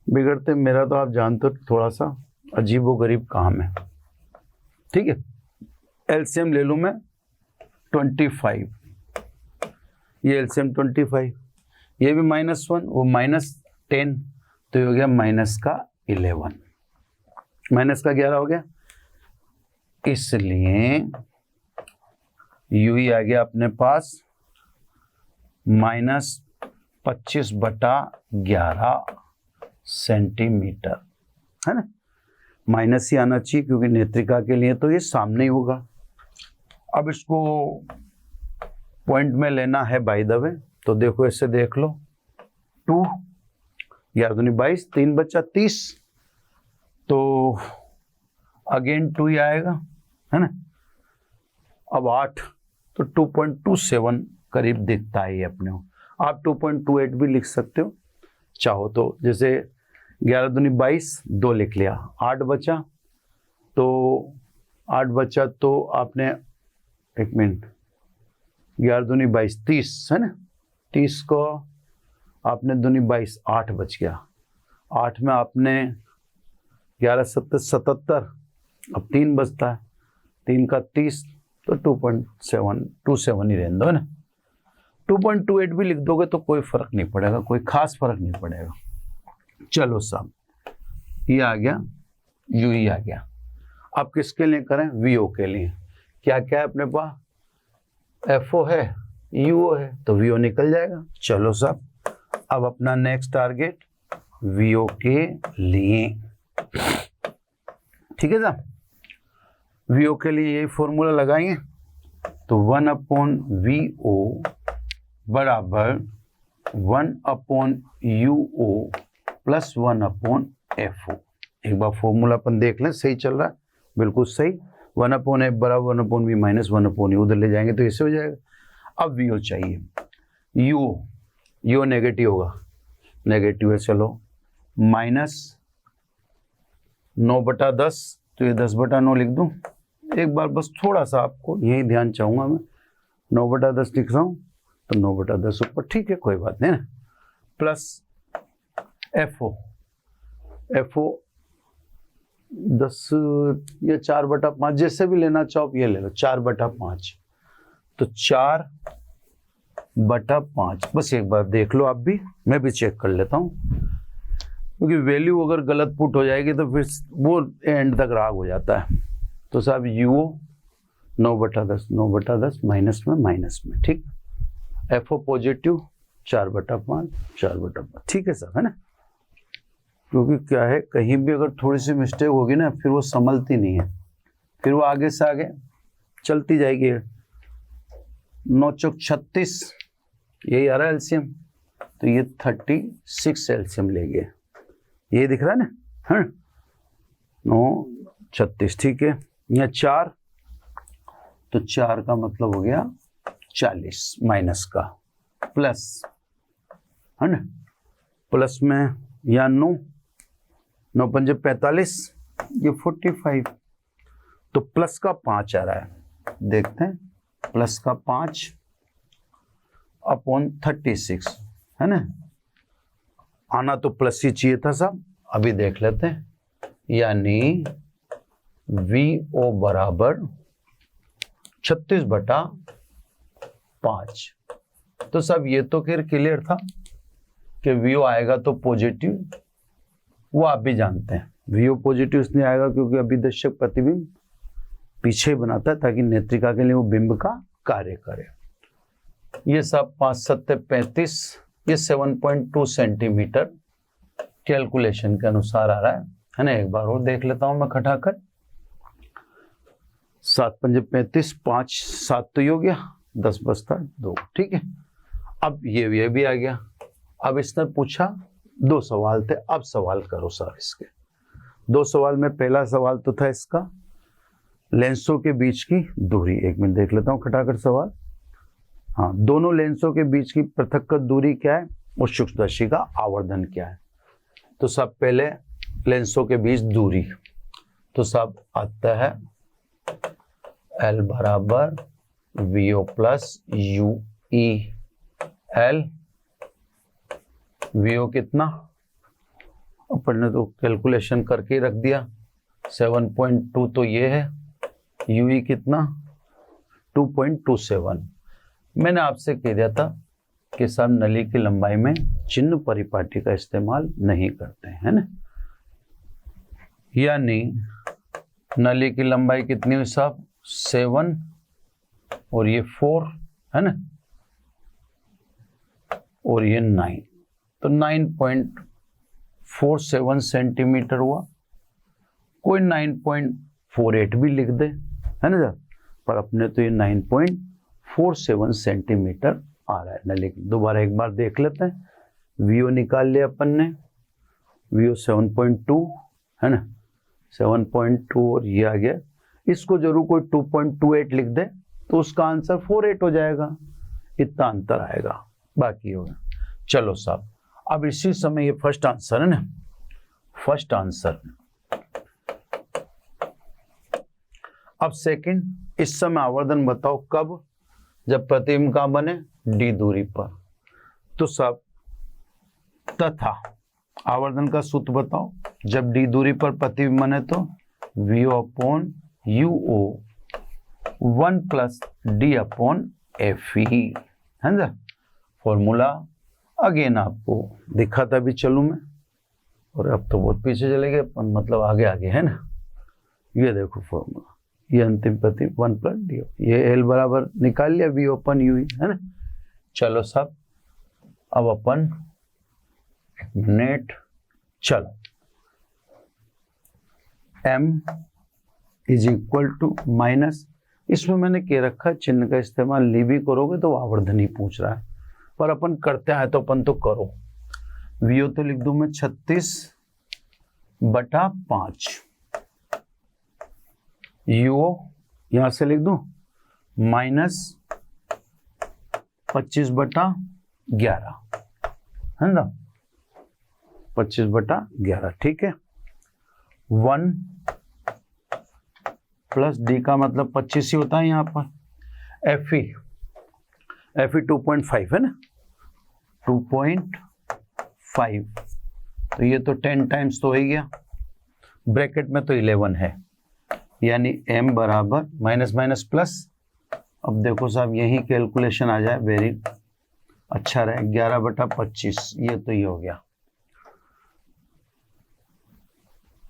बिगड़ते मेरा तो आप जानते हो थोड़ा सा अजीबोगरीब काम है, ठीक है। एलसीएम ले लूं मैं 25, ये एलसीएम 25, ये भी -1, वो -10, तो ये हो गया माइनस का 11, माइनस का 11 हो गया। इसलिए UE आ गया अपने पास -25/11 सेंटीमीटर, है ना। माइनस ही आना चाहिए क्योंकि नेत्रिका के लिए तो ये सामने ही होगा। अब इसको पॉइंट में लेना है बाय द वे, तो देखो ऐसे देख लो, 2 11 दूनी 22, 3 बचा 30, तो अगेन 2 ही आएगा, है ना। अब 8 तो 2.27 करीब दिखता है ये अपने को। आप 2.28 भी लिख सकते हो चाहो तो, जैसे 11 दूनी 22, 2 लिख लिया, 8 बचा, तो 8 बचा तो आपने 1 मिनट, 11 दूनी 22 30, है ना। 30 को आपने दूनी 22, 8 बच गया। 8 में आपने 11 7 77, अब 3 बचता है, 3 का 30, तो 2.27 ही रहने दो, है ना। 2.28 भी लिख दोगे तो कोई फर्क नहीं पड़ेगा, कोई खास फर्क नहीं पड़ेगा। चलो साहब, ये आ गया, UE आ गया। अब किसके लिए करें? VO के लिए। क्या क्या है अपने पास? FO है, UO है, तो VO निकल जाएगा। चलो साहब, अब अपना नेक्स्ट टारगेट VO के लिए, ठीक है साहब। VO के लिए यही फॉर्मूला लगाएंगे, तो 1/VO बराबर 1/UO प्लस 1/FO। एक बार फॉर्मूला अपन देख लें, सही चल रहा है, बिल्कुल सही। 1/f बराबर 1/v माइनस 1/u, उधर ले जाएंगे तो ऐसे हो जाएगा। अब वीओ चाहिए, यू नेगेटिव होगा, नेगेटिव है, चलो माइनस 9/10, तो ये 10/9 लिख दूं। एक बार बस थोड़ा सा आपको यही ध्यान चाहूंगा मैं, 9/10 लिख रहा हूं तो 9/10 ऊपर, ठीक है कोई बात नहीं ना, प्लस एफ ओ 10 या 4/5, जैसे भी लेना चाहो आप ये ले लो, 4/5, तो 4/5। बस एक बार देख लो आप भी, मैं भी चेक कर लेता हूँ, क्योंकि वैल्यू अगर गलत पुट हो जाएगी तो फिर वो एंड तक राग हो जाता है। तो साहब यूओ 9/10 माइनस में, ठीक। एफओ पॉजिटिव 4/5, ठीक है साहब, है ना। क्योंकि क्या है, कहीं भी अगर थोड़ी सी मिस्टेक होगी ना, फिर वो संभलती नहीं है, फिर वो आगे से आगे चलती जाएगी। 9×4 36, यही आ रहा है एलसीएम, तो ये 36 एलसीएम ले गए, ये दिख रहा है ना, हाँ 9×36, ठीक है। यहाँ 4, तो 4 का मतलब हो गया 40 माइनस का, प्लस, है ना, प्लस में या 9×5 45, ये 45, तो प्लस का 5 आ रहा है, देखते हैं, प्लस का 5/36, है ना। आना तो प्लस ही चाहिए था साहब, अभी देख लेते हैं, यानी VO बराबर 36/5। तो साहब ये तो खैर क्लियर था कि VO आएगा तो पॉजिटिव, वो आप भी जानते हैं, VO पॉजिटिव इसलिए आएगा क्योंकि अभिदर्शक प्रतिबिंब पीछे बनाता है ताकि नेत्रिका के लिए वो बिंब का कार्य करे। ये सब 5×7 35, ये 7.2 सेंटीमीटर कैलकुलेशन के अनुसार आ रहा है ना। एक बार और देख लेता हूं मैं खटाखट, 7×5 35, 5 7 तो ये हो गया, 10 बचता 2, ठीक है। अब ये भी आ गया। अब इसने पूछा 2 सवाल थे, अब सवाल करो सर इसके। 2 सवाल में पहला सवाल तो था इसका लेंसों के बीच की दूरी। एक मिनट देख लेता हूँ खटाखट सवाल। हाँ, दोनों लेंसों के बीच की पृथक दूरी क्या है और सूक्ष्मदर्शी का आवर्धन क्या है। तो सब पहले लेंसों के बीच दूरी, तो सब आता है L बराबर VO plus UE L। VO कितना, अपन ने तो कैलकुलेशन करके रख दिया, 7.2 तो ये है, UE कितना 2.27। मैंने आपसे कह दिया था कि सब नली की लंबाई में चिन्ह परिपाटी का इस्तेमाल नहीं करते हैं, है ना। यानी नली की लंबाई कितनी हुई साहब, 7 और ये 4, है ना, और ये 9, तो 9.47 सेंटीमीटर हुआ। कोई 9.48 भी लिख दे, है ना सर, पर अपने तो ये 9.47 सेंटीमीटर आ रहा है नली। दोबारा एक बार देख लेते हैं, VO निकाल लिया अपन ने, VO 7.2, है ना, 7.2 और ये आ गया। इसको जरूर कोई 2.28 लिख दे तो उसका आंसर 48 हो जाएगा, इतना अंतर आएगा, बाकी होगा। चलो साहब, अब इसी समय ये फर्स्ट आंसर है ना, फर्स्ट आंसर। अब सेकंड, इस समय आवर्धन बताओ कब, जब प्रतिबिंब कहां बने, D दूरी पर। तो सब तथा आवर्धन का सूत्र बताओ, जब D दूरी पर प्रतिबिंब बने तो VO/UO 1 + D/FE, है ना। फॉर्मूला अगेन आपको दिखाता भी चलूं मैं, और अब तो बहुत पीछे चले गए, मतलब आगे आगे, है ना। ये देखो फॉर्मूला, ये अंतिम प्रतिबिंब 1 + D, ये L बराबर निकाल लिया VO/UE, है ना। चलो साहब, अब अपन एक मिनट, चलो M = माइनस, इसमें मैंने कह रखा चिन्ह का इस्तेमाल ली भी करोगे तो आवर्धन ही पूछ रहा है, पर अपन करते हैं तो अपन तो करो। VO तो लिख दूं मैं 36 बटा 5, UO यहां से लिख दूं माइनस 25 बटा 11, है ना, 25 बटा 11, ठीक है। 1 प्लस डी का मतलब 25 ही होता है यहाँ पर। एफ 2.5 है ना, 2.5, तो ये तो 10 टाइम्स तो हो ही गया, ब्रैकेट में तो 11 है, यानी m बराबर माइनस माइनस प्लस। अब देखो साहब यही कैलकुलेशन आ जाए, वेरी अच्छा रहे, 11 बटा 25, ये तो ये हो गया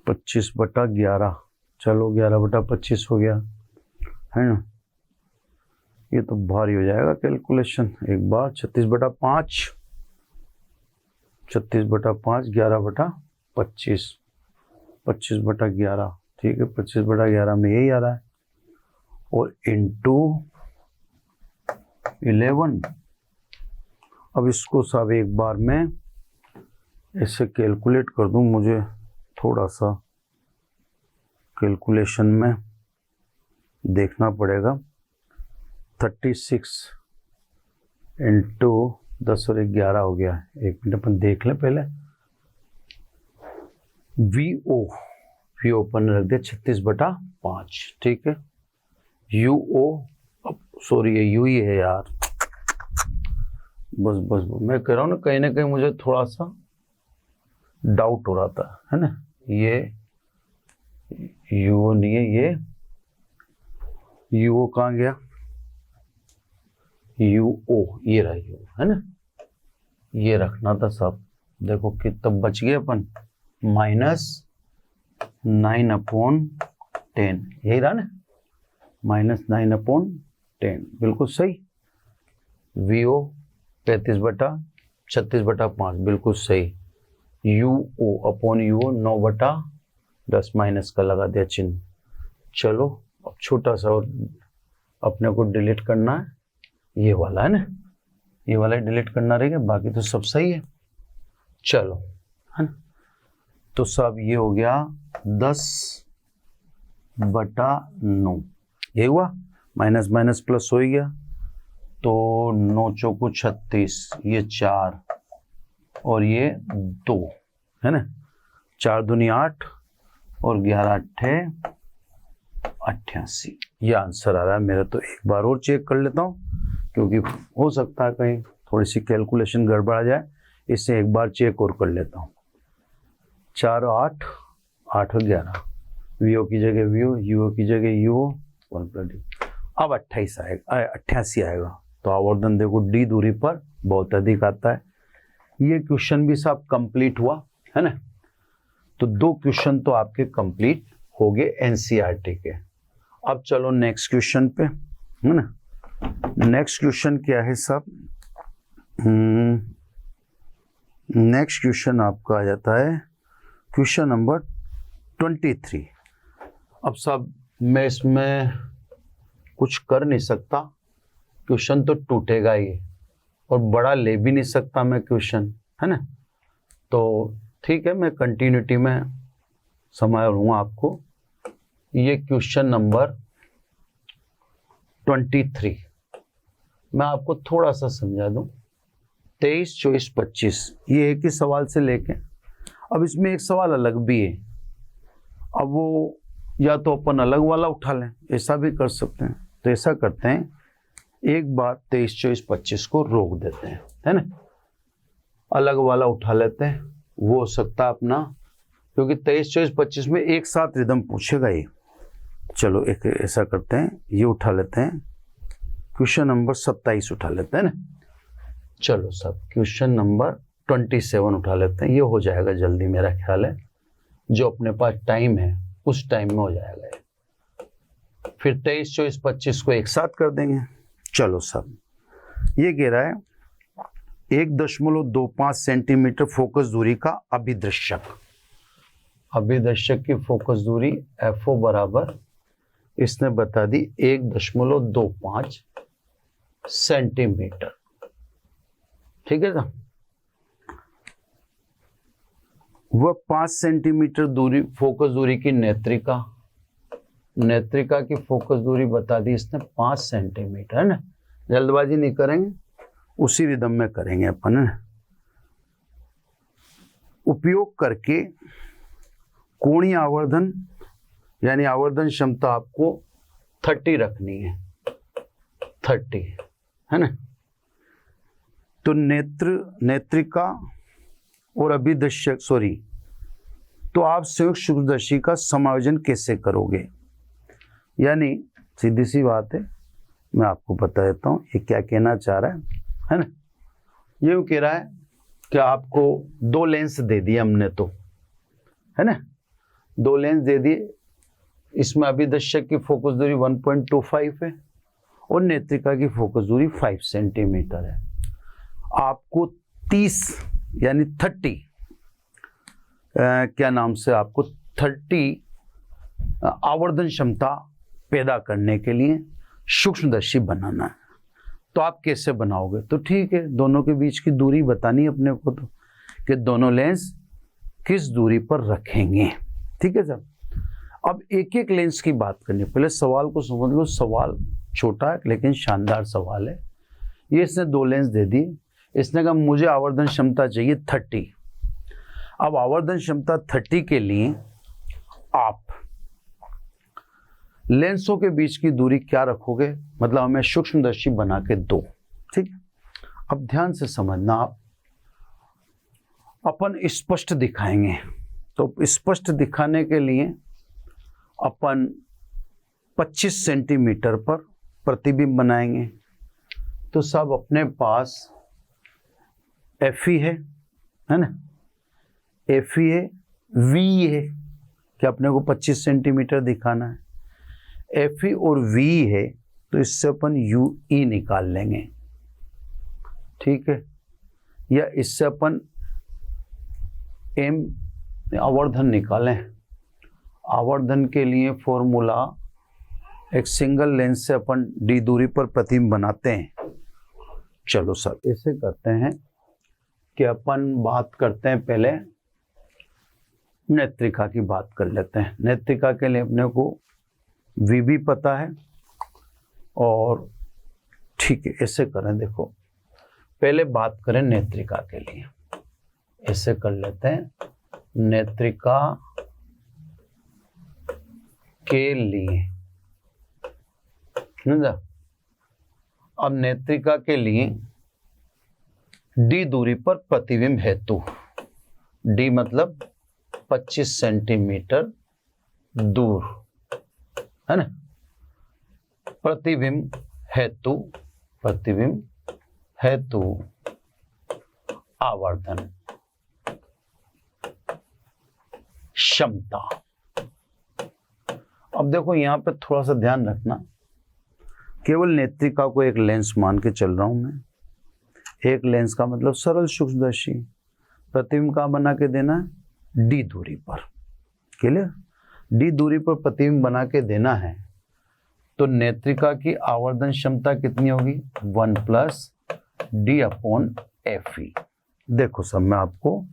25 बटा 11, चलो 11 बटा 25 हो गया, है ना। ये तो भारी हो जाएगा कैलकुलेशन, एक बार 36 बटा 5, 36 बटा 5, 11 बटा 25, 25 बटा 11, ठीक है, 25 बटा 11 में यही आ रहा है, और इंटू 11। अब इसको सब एक बार में ऐसे कैलकुलेट कर दूं, मुझे थोड़ा सा कैलकुलेशन में देखना पड़ेगा। 36 इंटू 10 और 11 हो गया, एक मिनट अपन देख लें पहले। वी ओपन रख दे 36 बटा 5, ठीक है। UO, अब सॉरी ये यू ही है यार, बस मैं कह रहा हूँ ना कहीं मुझे थोड़ा सा डाउट हो रहा था, है ना। ये UO नहीं है, ये UO कहाँ गया, UO ये रहा UO, है ना, ये रखना था सब। देखो कितना बच गए अपन, -9/10, यही रहा ना, -9/10, बिल्कुल सही। VO 36 बटा 5, बिल्कुल सही। UO अपॉन UO 9/10, माइनस का लगा दिया चिन्ह। चलो अब छोटा सा और अपने को डिलीट करना है, ये वाला है ना, ये वाला डिलीट करना रहेगा, बाकी तो सब सही है। चलो, है ना, तो सब ये हो गया 10/9, ये हुआ, माइनस माइनस प्लस हो ही गया, तो 9 चौको 36, ये 4 और ये 2, है ना, 4 दूनी 8 और 11 अट्ठे 88, ये आंसर आ रहा है मेरा। तो एक बार और चेक कर लेता हूँ, क्योंकि हो सकता है कहीं थोड़ी सी कैलकुलेशन गड़बड़ आ जाए, इससे एक बार चेक और कर लेता हूँ। 4 और 8, 8 और 11, VO की जगह VO, UO की जगह UO, 1+D, अब 28 आएगा, 88 आएगा। तो आवर्धन देखो D दूरी पर बहुत अधिक आता है। ये क्वेश्चन भी सब कंप्लीट हुआ, है ना। तो 2 क्वेश्चन तो आपके कंप्लीट हो गए NCERT के। अब चलो नेक्स्ट क्वेश्चन पे, है ना। नेक्स्ट क्वेश्चन क्या है सब, नेक्स्ट क्वेश्चन आपका आ जाता है क्वेश्चन नंबर 23। अब सब मैं इसमें कुछ कर नहीं सकता, क्वेश्चन तो टूटेगा ही, और बड़ा ले भी नहीं सकता मैं क्वेश्चन, है ना। तो ठीक है, मैं कंटिन्यूटी में संभालूंगा आपको। ये क्वेश्चन नंबर 23 मैं आपको थोड़ा सा समझा दूं। 23, 24, 25 ये एक ही सवाल से लेके, अब इसमें एक सवाल अलग भी है, अब वो या तो अपन अलग वाला उठा लें, ऐसा भी कर सकते हैं। तो ऐसा करते हैं, एक बार 23, 24, 25 को रोक देते हैं, है ना, अलग वाला उठा लेते हैं, वो हो सकता है अपना, क्योंकि 23, 24, 25 में एक साथ रिदम पूछेगा ये। चलो एक ऐसा करते हैं, ये उठा लेते हैं, क्वेश्चन नंबर 27 उठा लेते हैं ना। चलो सब क्वेश्चन नंबर 27 उठा लेते हैं, ये हो जाएगा जल्दी, मेरा ख्याल है, जो अपने पास टाइम है उस टाइम में हो जाएगा ये। फिर 23, 24, 25 को एक साथ कर देंगे। चलो सब, ये कह रहा है 1.25 सेंटीमीटर फोकस दूरी का अभिदृश्यक की फोकस दूरी FO बराबर, इसने बता दी 1.25 सेंटीमीटर, ठीक है ना। वह 5 सेंटीमीटर दूरी, फोकस दूरी की नेत्रिका, नेत्रिका की फोकस दूरी बता दी इसने 5 सेंटीमीटर, है ना। जल्दबाजी नहीं करेंगे, उसी रिदम में करेंगे अपन, है ना। उपयोग करके कोणीय आवर्धन यानी आवर्धन क्षमता आपको 30 रखनी है, 30, है ना। तो नेत्रिका और अभिदर्शक, तो आप संयुक्त सूक्ष्मदर्शी का समायोजन कैसे करोगे? यानी सीधी सी बात है, मैं आपको बता देता हूँ ये क्या कहना चाह रहा है ना। ये कह रहा है कि आपको 2 लेंस दे दिए हमने, तो है ना, 2 लेंस दे दिए। इसमें अभिदर्शक की फोकस दूरी 1.25 है और नेत्रिका की फोकस दूरी 5 सेंटीमीटर है। आपको 30 यानी 30 क्या नाम से आपको 30 आवर्धन क्षमता पैदा करने के लिए सूक्ष्मदर्शी बनाना है। तो आप कैसे बनाओगे? तो ठीक है, दोनों के बीच की दूरी बतानी है अपने को, तो कि दोनों लेंस किस दूरी पर रखेंगे। ठीक है सर। अब एक एक लेंस की बात करनी है। पहले सवाल को समझ लो, सवाल छोटा है लेकिन शानदार सवाल है। ये इसने 2 लेंस दे दिए, इसने कहा मुझे आवर्धन क्षमता चाहिए 30। अब आवर्धन क्षमता 30 के लिए आप लेंसों के बीच की दूरी क्या रखोगे? मतलब हमें सूक्ष्मदर्शी बना के दो। ठीक, अब ध्यान से समझना आप, अपन स्पष्ट दिखाएंगे। तो स्पष्ट दिखाने के लिए अपन 25 सेंटीमीटर पर प्रतिबिंब बनाएंगे। तो सब अपने पास एफई है ना, एफई है, वी है कि अपने को 25 सेंटीमीटर दिखाना है। एफई और वी है तो इससे अपन यू ई निकाल लेंगे। ठीक है, या इससे अपन एम आवर्धन निकालें। आवर्धन के लिए फॉर्मूला, एक सिंगल लेंस से अपन डी दूरी पर प्रतिबिंब बनाते हैं। चलो सर ऐसे करते हैं कि अपन बात करते हैं, पहले नेत्रिका की बात कर लेते हैं। नेत्रिका के लिए अपने को वी भी पता है और ठीक है, ऐसे करें, देखो पहले बात करें नेत्रिका के लिए। ऐसे कर लेते हैं, नेत्रिका के लिए समझा। अब नेत्रिका के लिए डी दूरी पर प्रतिबिंब हेतु, डी मतलब 25 सेंटीमीटर दूर, है ना, प्रतिबिंब हेतु आवर्धन क्षमता। अब देखो यहां पे थोड़ा सा ध्यान रखना, केवल नेत्रिका को एक लेंस मान के चल रहा हूं मैं। एक लेंस का मतलब सरल सूक्ष्मदर्शी, प्रतिबिंब कहां बना के देना है? डी दूरी पर। क्लियर? डी दूरी पर प्रतिबिंब बना के देना है। तो नेत्रिका की आवर्धन क्षमता कितनी होगी? 1 + d/Fe। देखो सब मैं आपको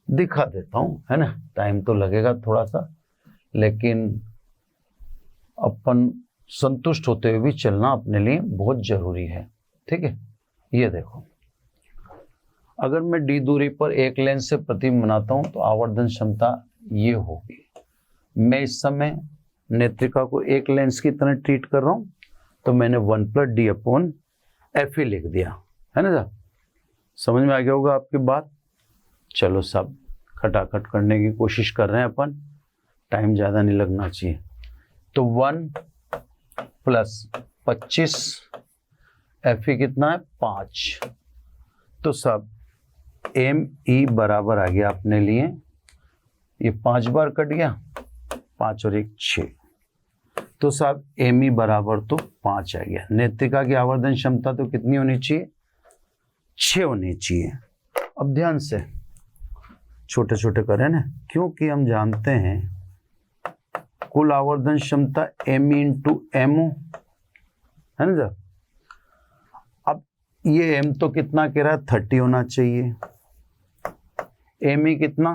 दिखा देता हूं, है ना, टाइम तो लगेगा थोड़ा सा, लेकिन अपन संतुष्ट होते हुए भी चलना अपने लिए बहुत जरूरी है। ठीक है, ये देखो, अगर मैं डी दूरी पर एक लेंस से प्रतिबिंब बनाता हूं तो आवर्धन क्षमता ये होगी। मैं इस समय नेत्रिका को एक लेंस की तरह ट्रीट कर रहा हूं, तो मैंने 1 + d/Fe लिख दिया, है ना सर। समझ में आ गया होगा आपकी बात। चलो सब खटाखट करने की कोशिश कर रहे हैं अपन, टाइम ज़्यादा नहीं लगना चाहिए। तो 1 + 25, Fe कितना है? 5। तो सब Me बराबर आ गया अपने लिए, ये 5 बार कट गया, 5 और 1 6। तो साहब Me बराबर तो 5 आ गया। नेत्रिका की आवर्धन क्षमता तो कितनी होनी चाहिए? 6 होनी चाहिए। अब ध्यान से छोटे छोटे करें ना, क्योंकि हम जानते हैं कुल आवर्धन क्षमता Me × Mo, है ना सर। अब ये M तो कितना कह रहा है? 30 होना चाहिए। Me कितना?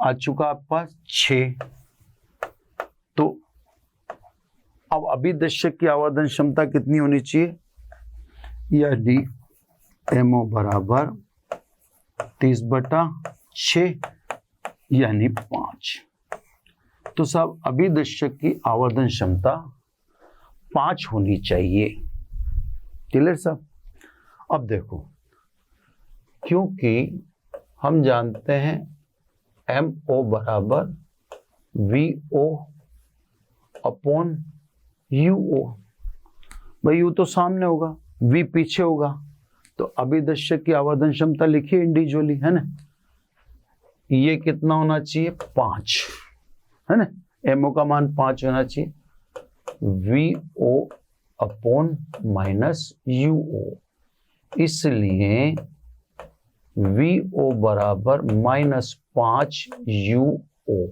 आ चुका आपके पास 6। तो अब अभिदर्शक की आवर्धन क्षमता कितनी होनी चाहिए, यानी MO बराबर 30/6 यानी 5। तो साहब अभिदर्शक की आवर्धन क्षमता 5 होनी चाहिए। क्लियर साहब। अब देखो, क्योंकि हम जानते हैं MO बराबर VO अपॉन UO। भाई U तो सामने होगा, V पीछे होगा, तो अभिदर्शक की आवर्धन क्षमता लिखिए इंडिविजुअली, है ना। ये कितना होना चाहिए, 5, है ना। MO का मान 5 होना चाहिए, VO अपॉन माइनस UO, इसलिए VO बराबर -5 UO।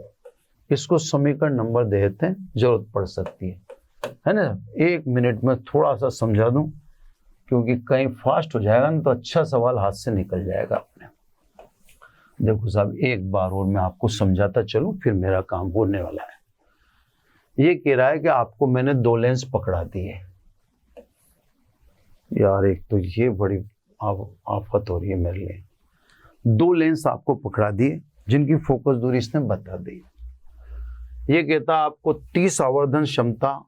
इसको समीकरण नंबर दे देते हैं, जरूरत पड़ सकती है ना। 1 मिनट में थोड़ा सा समझा दूं, क्योंकि कहीं फास्ट हो जाएगा ना तो अच्छा सवाल हाथ से निकल जाएगा अपने। देखो साहब, एक बार और मैं आपको समझाता चलूं, फिर मेरा काम होने वाला है। ये कह रहा है कि आपको मैंने 2 लेंस पकड़ा दिए। यार एक तो ये बड़ी आफत हो रही है मेरे लिए। 2 लेंस आपको पकड़ा दिए जिनकी फोकस दूरी इसने बता दी। ये कहता है आपको 30 आवर्धन क्षमता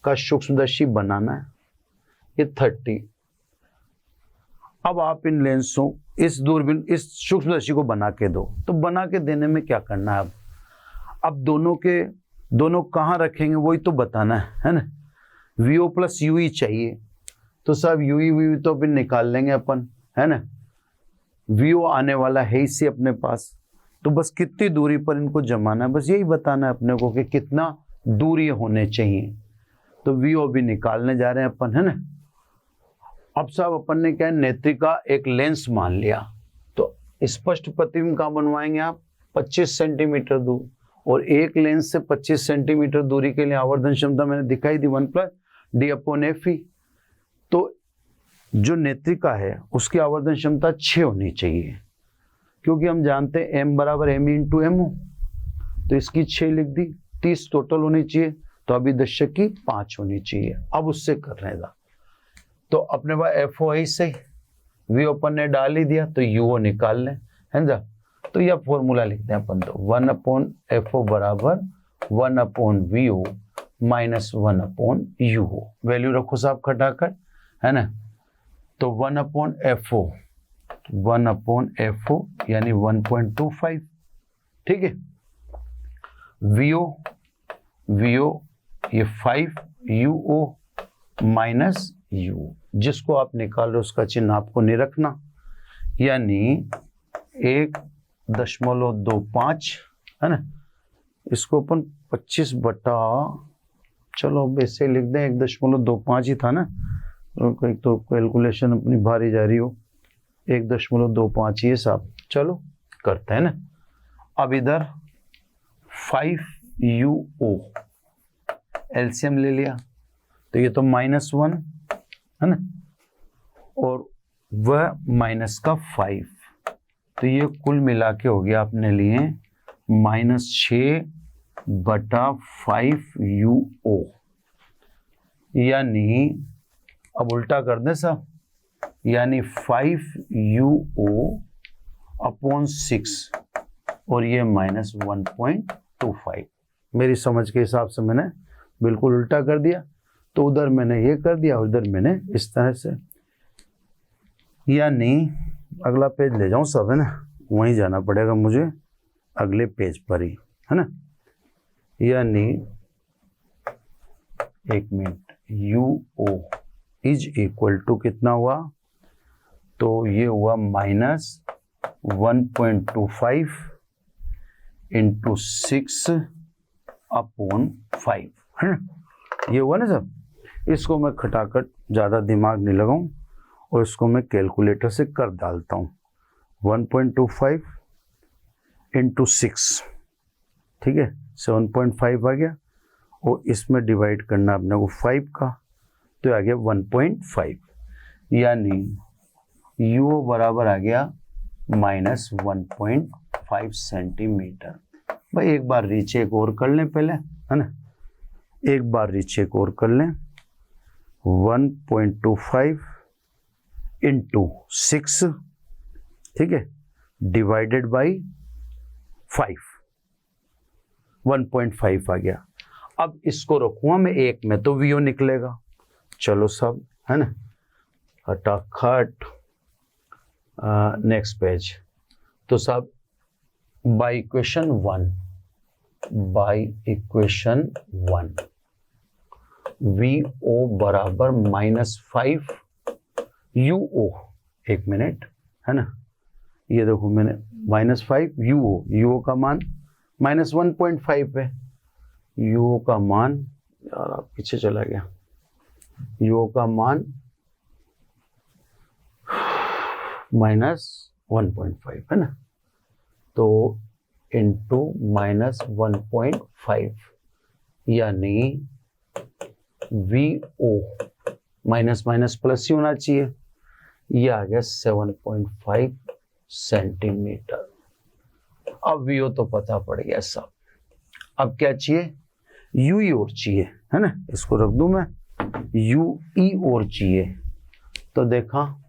का सूक्ष्मदर्शी बनाना है, ये 30। अब आप इन लेंसों, इस दूरबीन, इस सूक्ष्मदर्शी को बना के दो। तो बना के देने में क्या करना है, अब दोनों कहाँ रखेंगे वही तो बताना है ना। VO प्लस UE चाहिए, तो सब UE तो अभी निकाल लेंगे अपन, है ना। VO आने वाला है इसे अपने पास, तो बस कितनी दूरी पर इनको जमाना है, बस यही बताना है अपने को कि कितना दूरी होने चाहिए। तो VO भी निकालने जा रहे हैं अपन, है ना। अब साहब अपन ने क्या है, नेत्रिका एक लेंस मान लिया, तो स्पष्ट प्रतिबिंब कहाँ बनवाएंगे आप, 25 सेंटीमीटर दूर। और एक लेंस से 25 सेंटीमीटर दूरी के लिए आवर्धन क्षमता मैंने दिखाई दी 1+D/Fe। तो जो नेत्रिका है उसकी आवर्धन क्षमता 6 होनी चाहिए, क्योंकि हम जानते हैं M बराबर ME × MO, तो इसकी 6 लिख दी। 30 टोटल होनी चाहिए, तो अभिदर्शक की 5 होनी चाहिए। अब उससे कर रहे हैं, तो अपने पास FO है सही, VO अपन ने डाल ही दिया, तो UO निकाल लें, है ना। तो यह फॉर्मूला लिखते हैं अपन, तो 1/FO बराबर 1/VO माइनस 1/UO। वैल्यू रखो साहब खटाखट, है ना। तो 1/FO यानी 1.25, ठीक है। VO ये 5 UO माइनस U, जिसको आप निकाल रहे हो उसका चिन्ह आपको नहीं रखना, यानी 1.25, है ना। इसको अपन 25 बटा, चलो अब ऐसे लिख दें, 1.25 ही था ना, एक तो कैलकुलेशन अपनी भारी जा रही हो, 1.25 ही साहब। चलो करते हैं ना। अब इधर 5 UO एलसीएम ले लिया, तो ये तो -1, है ना, और वह माइनस का 5, तो ये कुल मिला के हो गया अपने लिए -6/5 UO, यानी अब उल्टा कर दें साहब, यानी 5 UO अपॉन 6, और ये -1.25। मेरी समझ के हिसाब से मैंने बिल्कुल उल्टा कर दिया, तो उधर मैंने ये कर दिया, उधर मैंने इस तरह से, यानी अगला पेज ले जाऊं सब, है ना, वहीं जाना पड़ेगा मुझे, अगले पेज पर ही, है ना। यानी 1 minute, UO is equal to कितना हुआ, तो ये हुआ -1.25 × 6/5, है ना। ये हुआ ना सब। इसको मैं खटाखट ज़्यादा दिमाग नहीं लगाऊं, और इसको मैं कैलकुलेटर से कर डालता हूँ। 1.25 × 6, ठीक है, 7.5 आ गया, और इसमें डिवाइड करना अपने को 5 का, तो आ गया 1.5, यानी UO बराबर आ गया -1.5। 1.25 सेंटीमीटर। भाई एक बार रीचेक और कर लें पहले, है ना, एक बार रीचेक और कर लें। 1.25 इंटू 6, ठीक है, डिवाइडेड बाई 5, 1.5 आ गया। अब इसको रखूंगा मैं एक में तो वीओ निकलेगा। चलो सब, है ना, खटाखट नेक्स्ट पेज। तो सब बाई इक्वेशन 1 वीओ बराबर -5 यूओ, एक मिनट, है ना, ये देखो मैंने -5 यूओ का मान -1.5 है। यूओ का मान, यार आप पीछे चला गया, यूओ का मान -1.5 है ना, तो इंटू -1.5 यानी वीओ माइनस माइनस प्लस ही होना चाहिए, ये आ गया 7.5 सेंटीमीटर। अब वीओ तो पता पड़ गया सब, अब क्या चाहिए, यूई और चाहिए, है ना, इसको रख दूं मैं, यूई और चाहिए, तो देखा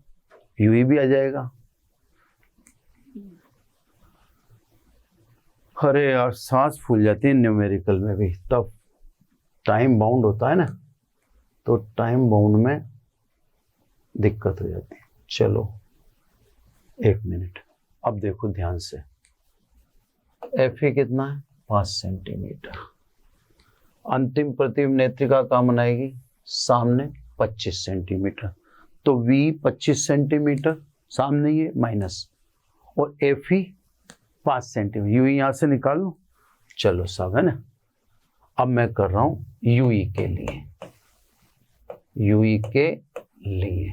यूई भी आ जाएगा। अरे यार सांस फूल जाती है न्यूमेरिकल में भी, तब टाइम बाउंड होता है ना, तो टाइम बाउंड में दिक्कत हो जाती है। चलो एक मिनट, अब देखो ध्यान से, एफ ई कितना है, 5 सेंटीमीटर। अंतिम प्रतिबिंब नेत्रिका कहाँ बनाएगी, सामने 25 सेंटीमीटर, तो वी 25 सेंटीमीटर सामने ये माइनस, और एफ ई 5 सेंटीमीटर, यू यहां से निकाल लो। चलो सब, है ना, अब मैं कर रहा हूं यूई के लिए, यूई के लिए,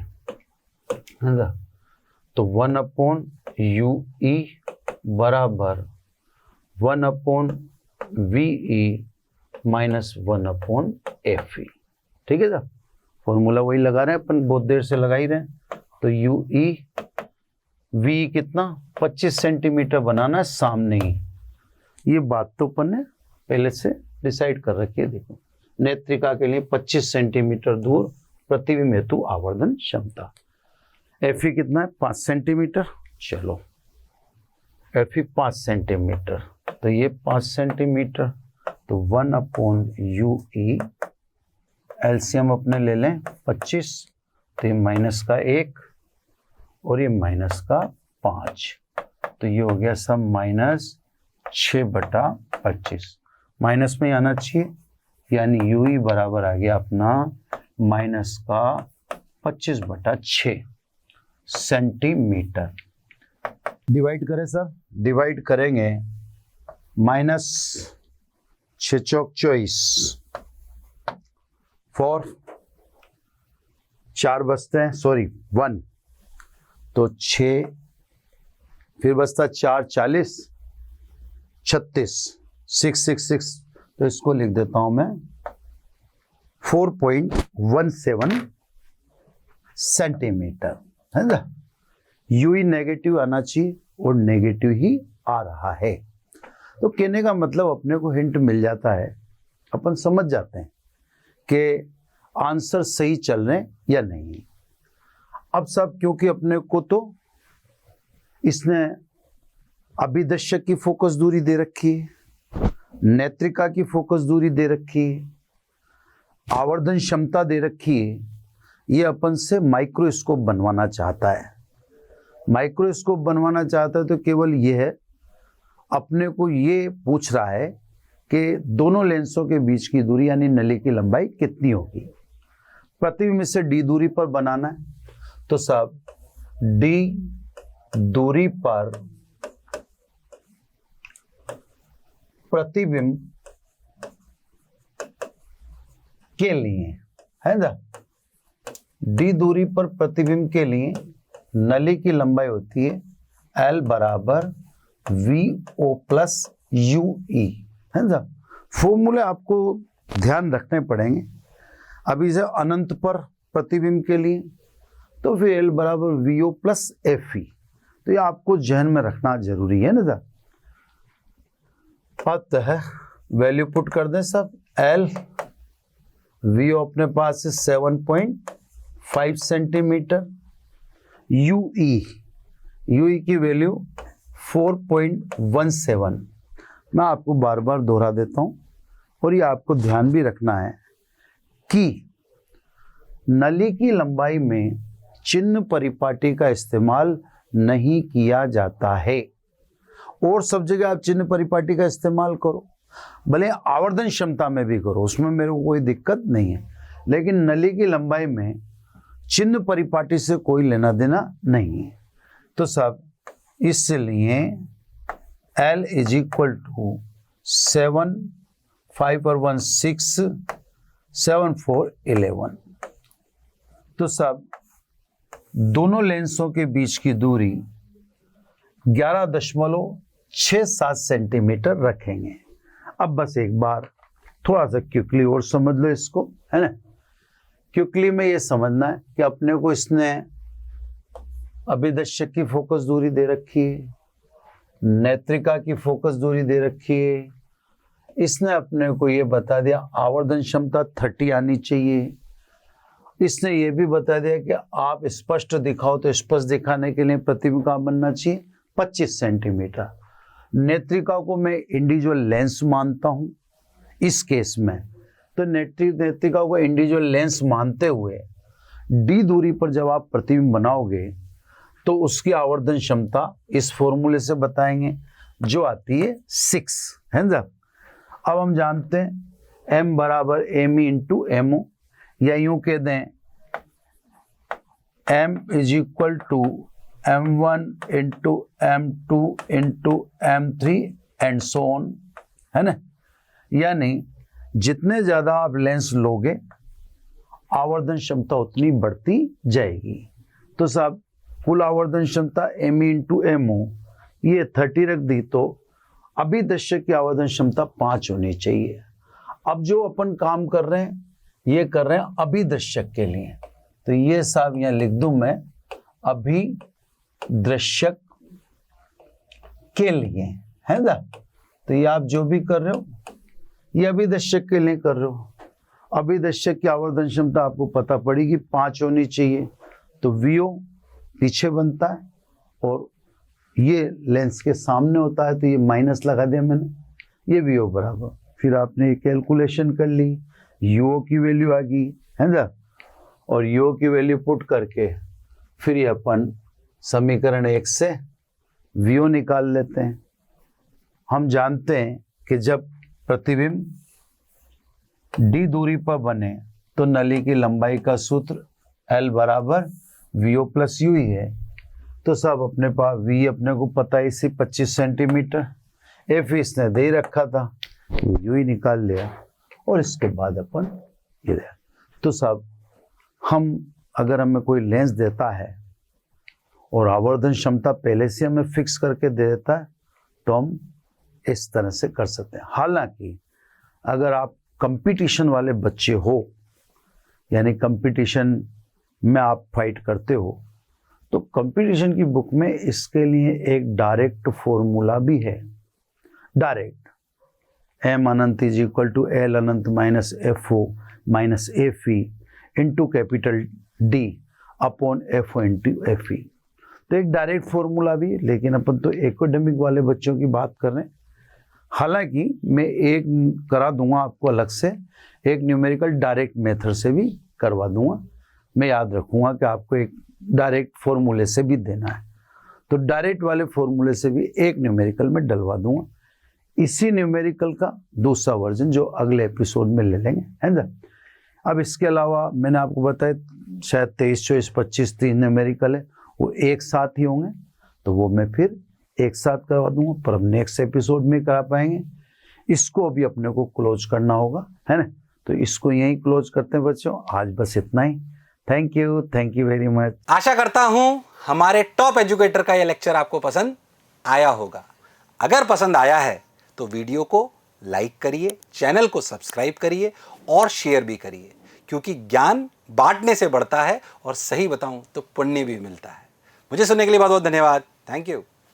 है ना, तो 1/यूई बराबर 1/वीई माइनस 1/एफई, ठीक है साहब, फॉर्मूला वही लगा रहे हैं अपन, बहुत देर से लगा ही रहे हैं। तो यूई वी कितना 25 सेंटीमीटर बनाना है सामने ही, ये बात तो अपन ने पहले से डिसाइड कर रखी है। देखो नेत्रिका के लिए 25 सेंटीमीटर दूर प्रतिबिंब हेतु आवर्धन क्षमता, एफ ई कितना है 5 सेंटीमीटर। चलो एफ ई 5 सेंटीमीटर, तो ये 5 सेंटीमीटर, तो 1/यूई, एलसीएम अपने ले लें 25, तो ये माइनस का 1 और ये माइनस का 5, तो ये हो गया सब -6/25, माइनस में आना चाहिए, यानी यूई बराबर आ गया अपना माइनस का 25/6 सेंटीमीटर। डिवाइड करें सर, डिवाइड करेंगे, -6 चौक 24, 4 4 बचते हैं, सॉरी 1, तो 6, फिर बचता 4 40, 36, 6, तो इसको लिख देता हूं मैं 4.17 सेंटीमीटर, है ना। यूई नेगेटिव आना चाहिए और नेगेटिव ही आ रहा है, तो कहने का मतलब अपने को हिंट मिल जाता है, अपन समझ जाते हैं कि आंसर सही चल रहे हैं या नहीं। अब सब क्योंकि अपने को तो इसने अभिदर्शक की फोकस दूरी दे रखी है, नेत्रिका की फोकस दूरी दे रखी है, आवर्धन क्षमता दे रखी है, ये अपन से माइक्रोस्कोप बनवाना चाहता है। माइक्रोस्कोप बनवाना चाहता है तो केवल ये है, अपने को ये पूछ रहा है कि दोनों लेंसों के बीच की दूरी यानी नली की लंबाई कितनी होगी। प्रतिबिंब से डी दूरी पर बनाना है, तो सब डी दूरी पर प्रतिबिंब के लिए, है ना, डी दूरी पर प्रतिबिंब के लिए नली की लंबाई होती है L बराबर VO प्लस UE, है ना। फॉर्मूले आपको ध्यान रखने पड़ेंगे। अभी से अनंत पर प्रतिबिंब के लिए तो फिर L बराबर VO प्लस FE, तो ये आपको जहन में रखना जरूरी है ना। अतः वैल्यू पुट कर दें सब। एल वी अपने पास है 7.5 सेंटीमीटर। यूई की वैल्यू 4.17। मैं आपको बार बार दोहरा देता हूं और ये आपको ध्यान भी रखना है कि नली की लंबाई में चिन्ह परिपाटी का इस्तेमाल नहीं किया जाता है। और सब जगह आप चिन्ह परिपाटी का इस्तेमाल करो, भले आवर्धन क्षमता में भी करो, उसमें मेरे को कोई दिक्कत नहीं है, लेकिन नली की लंबाई में चिन्ह परिपाटी से कोई लेना देना नहीं है। तो सब इसलिए L इज इक्वल टू 7, 5 और 1 6, 7 4 11। तो सब दोनों लेंसों के बीच की दूरी 11.67 सेंटीमीटर रखेंगे। अब बस एक बार थोड़ा सा क्विकली और समझ लो इसको, है ना। क्विकली में ये समझना है कि अपने को इसने अभिदर्शक की फोकस दूरी दे रखी है, नेत्रिका की फोकस दूरी दे रखी है, इसने अपने को ये बता दिया आवर्धन क्षमता 30 आनी चाहिए, इसने ये भी बता दिया कि आप स्पष्ट दिखाओ तो स्पष्ट दिखाने के लिए प्रतिबिंब का बनना चाहिए 25 सेंटीमीटर। नेत्रिका को मैं इंडिविजुअल लेंस मानता हूं इस केस में, तो नेत्रिका को इंडिविजुअल लेंस मानते हुए डी दूरी पर जब आप प्रतिबिंब बनाओगे तो उसकी आवर्धन क्षमता इस फॉर्मूले से बताएंगे जो आती है 6, है ना। अब हम जानते हैं m बराबर एम इंटू एमओ, या यूं कह दें m is equal to m1 into m2 into m3 and so on, है ना। यानी जितने ज्यादा आप लेंस लोगे आवर्धन क्षमता उतनी बढ़ती जाएगी। तो साहब कुल आवर्धन क्षमता m इंटू एमओ ये 30 रख दी, तो अभिदर्शक की आवर्धन क्षमता 5 होनी चाहिए। अब जो अपन काम कर रहे हैं ये कर रहे हैं अभिदर्शक के लिए, तो ये साहब यहां लिख दूं मैं अभिदर्शक के लिए, है ना। तो ये आप जो भी कर रहे हो ये अभिदर्शक के लिए कर रहे हो। अभिदर्शक की आवर्धन क्षमता आपको पता पड़ेगी 5 होनी चाहिए, तो वीओ पीछे बनता है और ये लेंस के सामने होता है, तो ये माइनस लगा दिया मैंने, ये वीओ बराबर, फिर आपने ये कैलकुलेशन कर ली, यूओ की वैल्यू आ गई, है ना। और यूओ की वैल्यू पुट करके फिर ये अपन समीकरण 1 से वीओ निकाल लेते हैं। हम जानते हैं कि जब प्रतिबिंब डी दूरी पर बने तो नली की लंबाई का सूत्र L बराबर वीओ प्लस यू ही है। तो सब अपने पास वी अपने को पता है इसी 25 सेंटीमीटर, एफ इसने दे ही रखा था, यू ही निकाल लिया और इसके बाद अपन ये लिया। तो सब हम अगर हमें कोई लेंस देता है और आवर्धन क्षमता पहले से हमें फिक्स करके दे देता है तो हम इस तरह से कर सकते हैं। हालांकि अगर आप कंपटीशन वाले बच्चे हो, यानी कंपटीशन में आप फाइट करते हो, तो कंपटीशन की बुक में इसके लिए एक डायरेक्ट फॉर्मूला भी है। डायरेक्ट m अनंत इज इक्वल टू L अनंत minus FO minus FE into capital D upon FO into FE। तो एक डायरेक्ट फॉर्मूला भी है, लेकिन अपन तो एकेडमिक वाले बच्चों की बात कर रहे हैं। हालांकि मैं एक करा दूंगा आपको अलग से, एक न्यूमेरिकल डायरेक्ट मेथड से भी करवा दूंगा। मैं याद रखूंगा कि आपको एक डायरेक्ट फॉर्मूले से भी देना है, तो डायरेक्ट वाले फॉर्मूले से भी एक न्यूमेरिकल में डलवा दूंगा। इसी न्यूमेरिकल का दूसरा वर्जन जो अगले एपिसोड में ले लेंगे, है ना। अब इसके अलावा मैंने आपको बताया शायद 23, 24, 25 3 न्यूमेरिकल है, वो एक साथ ही होंगे, तो वो मैं फिर एक साथ करवा दूंगा, पर हम नेक्स्ट एपिसोड में करा पाएंगे। इसको अभी अपने को क्लोज करना होगा, है ना। तो इसको यहीं क्लोज करते हैं बच्चों, आज बस इतना ही। Thank you very much. आशा करता हूं हमारे टॉप एजुकेटर का यह लेक्चर आपको पसंद आया होगा। अगर पसंद आया है तो वीडियो को लाइक करिए, चैनल को सब्सक्राइब करिए और शेयर भी करिए, क्योंकि ज्ञान बांटने से बढ़ता है और सही बताऊं तो पुण्य भी मिलता है। मुझे सुनने के लिए बहुत बहुत धन्यवाद। Thank you.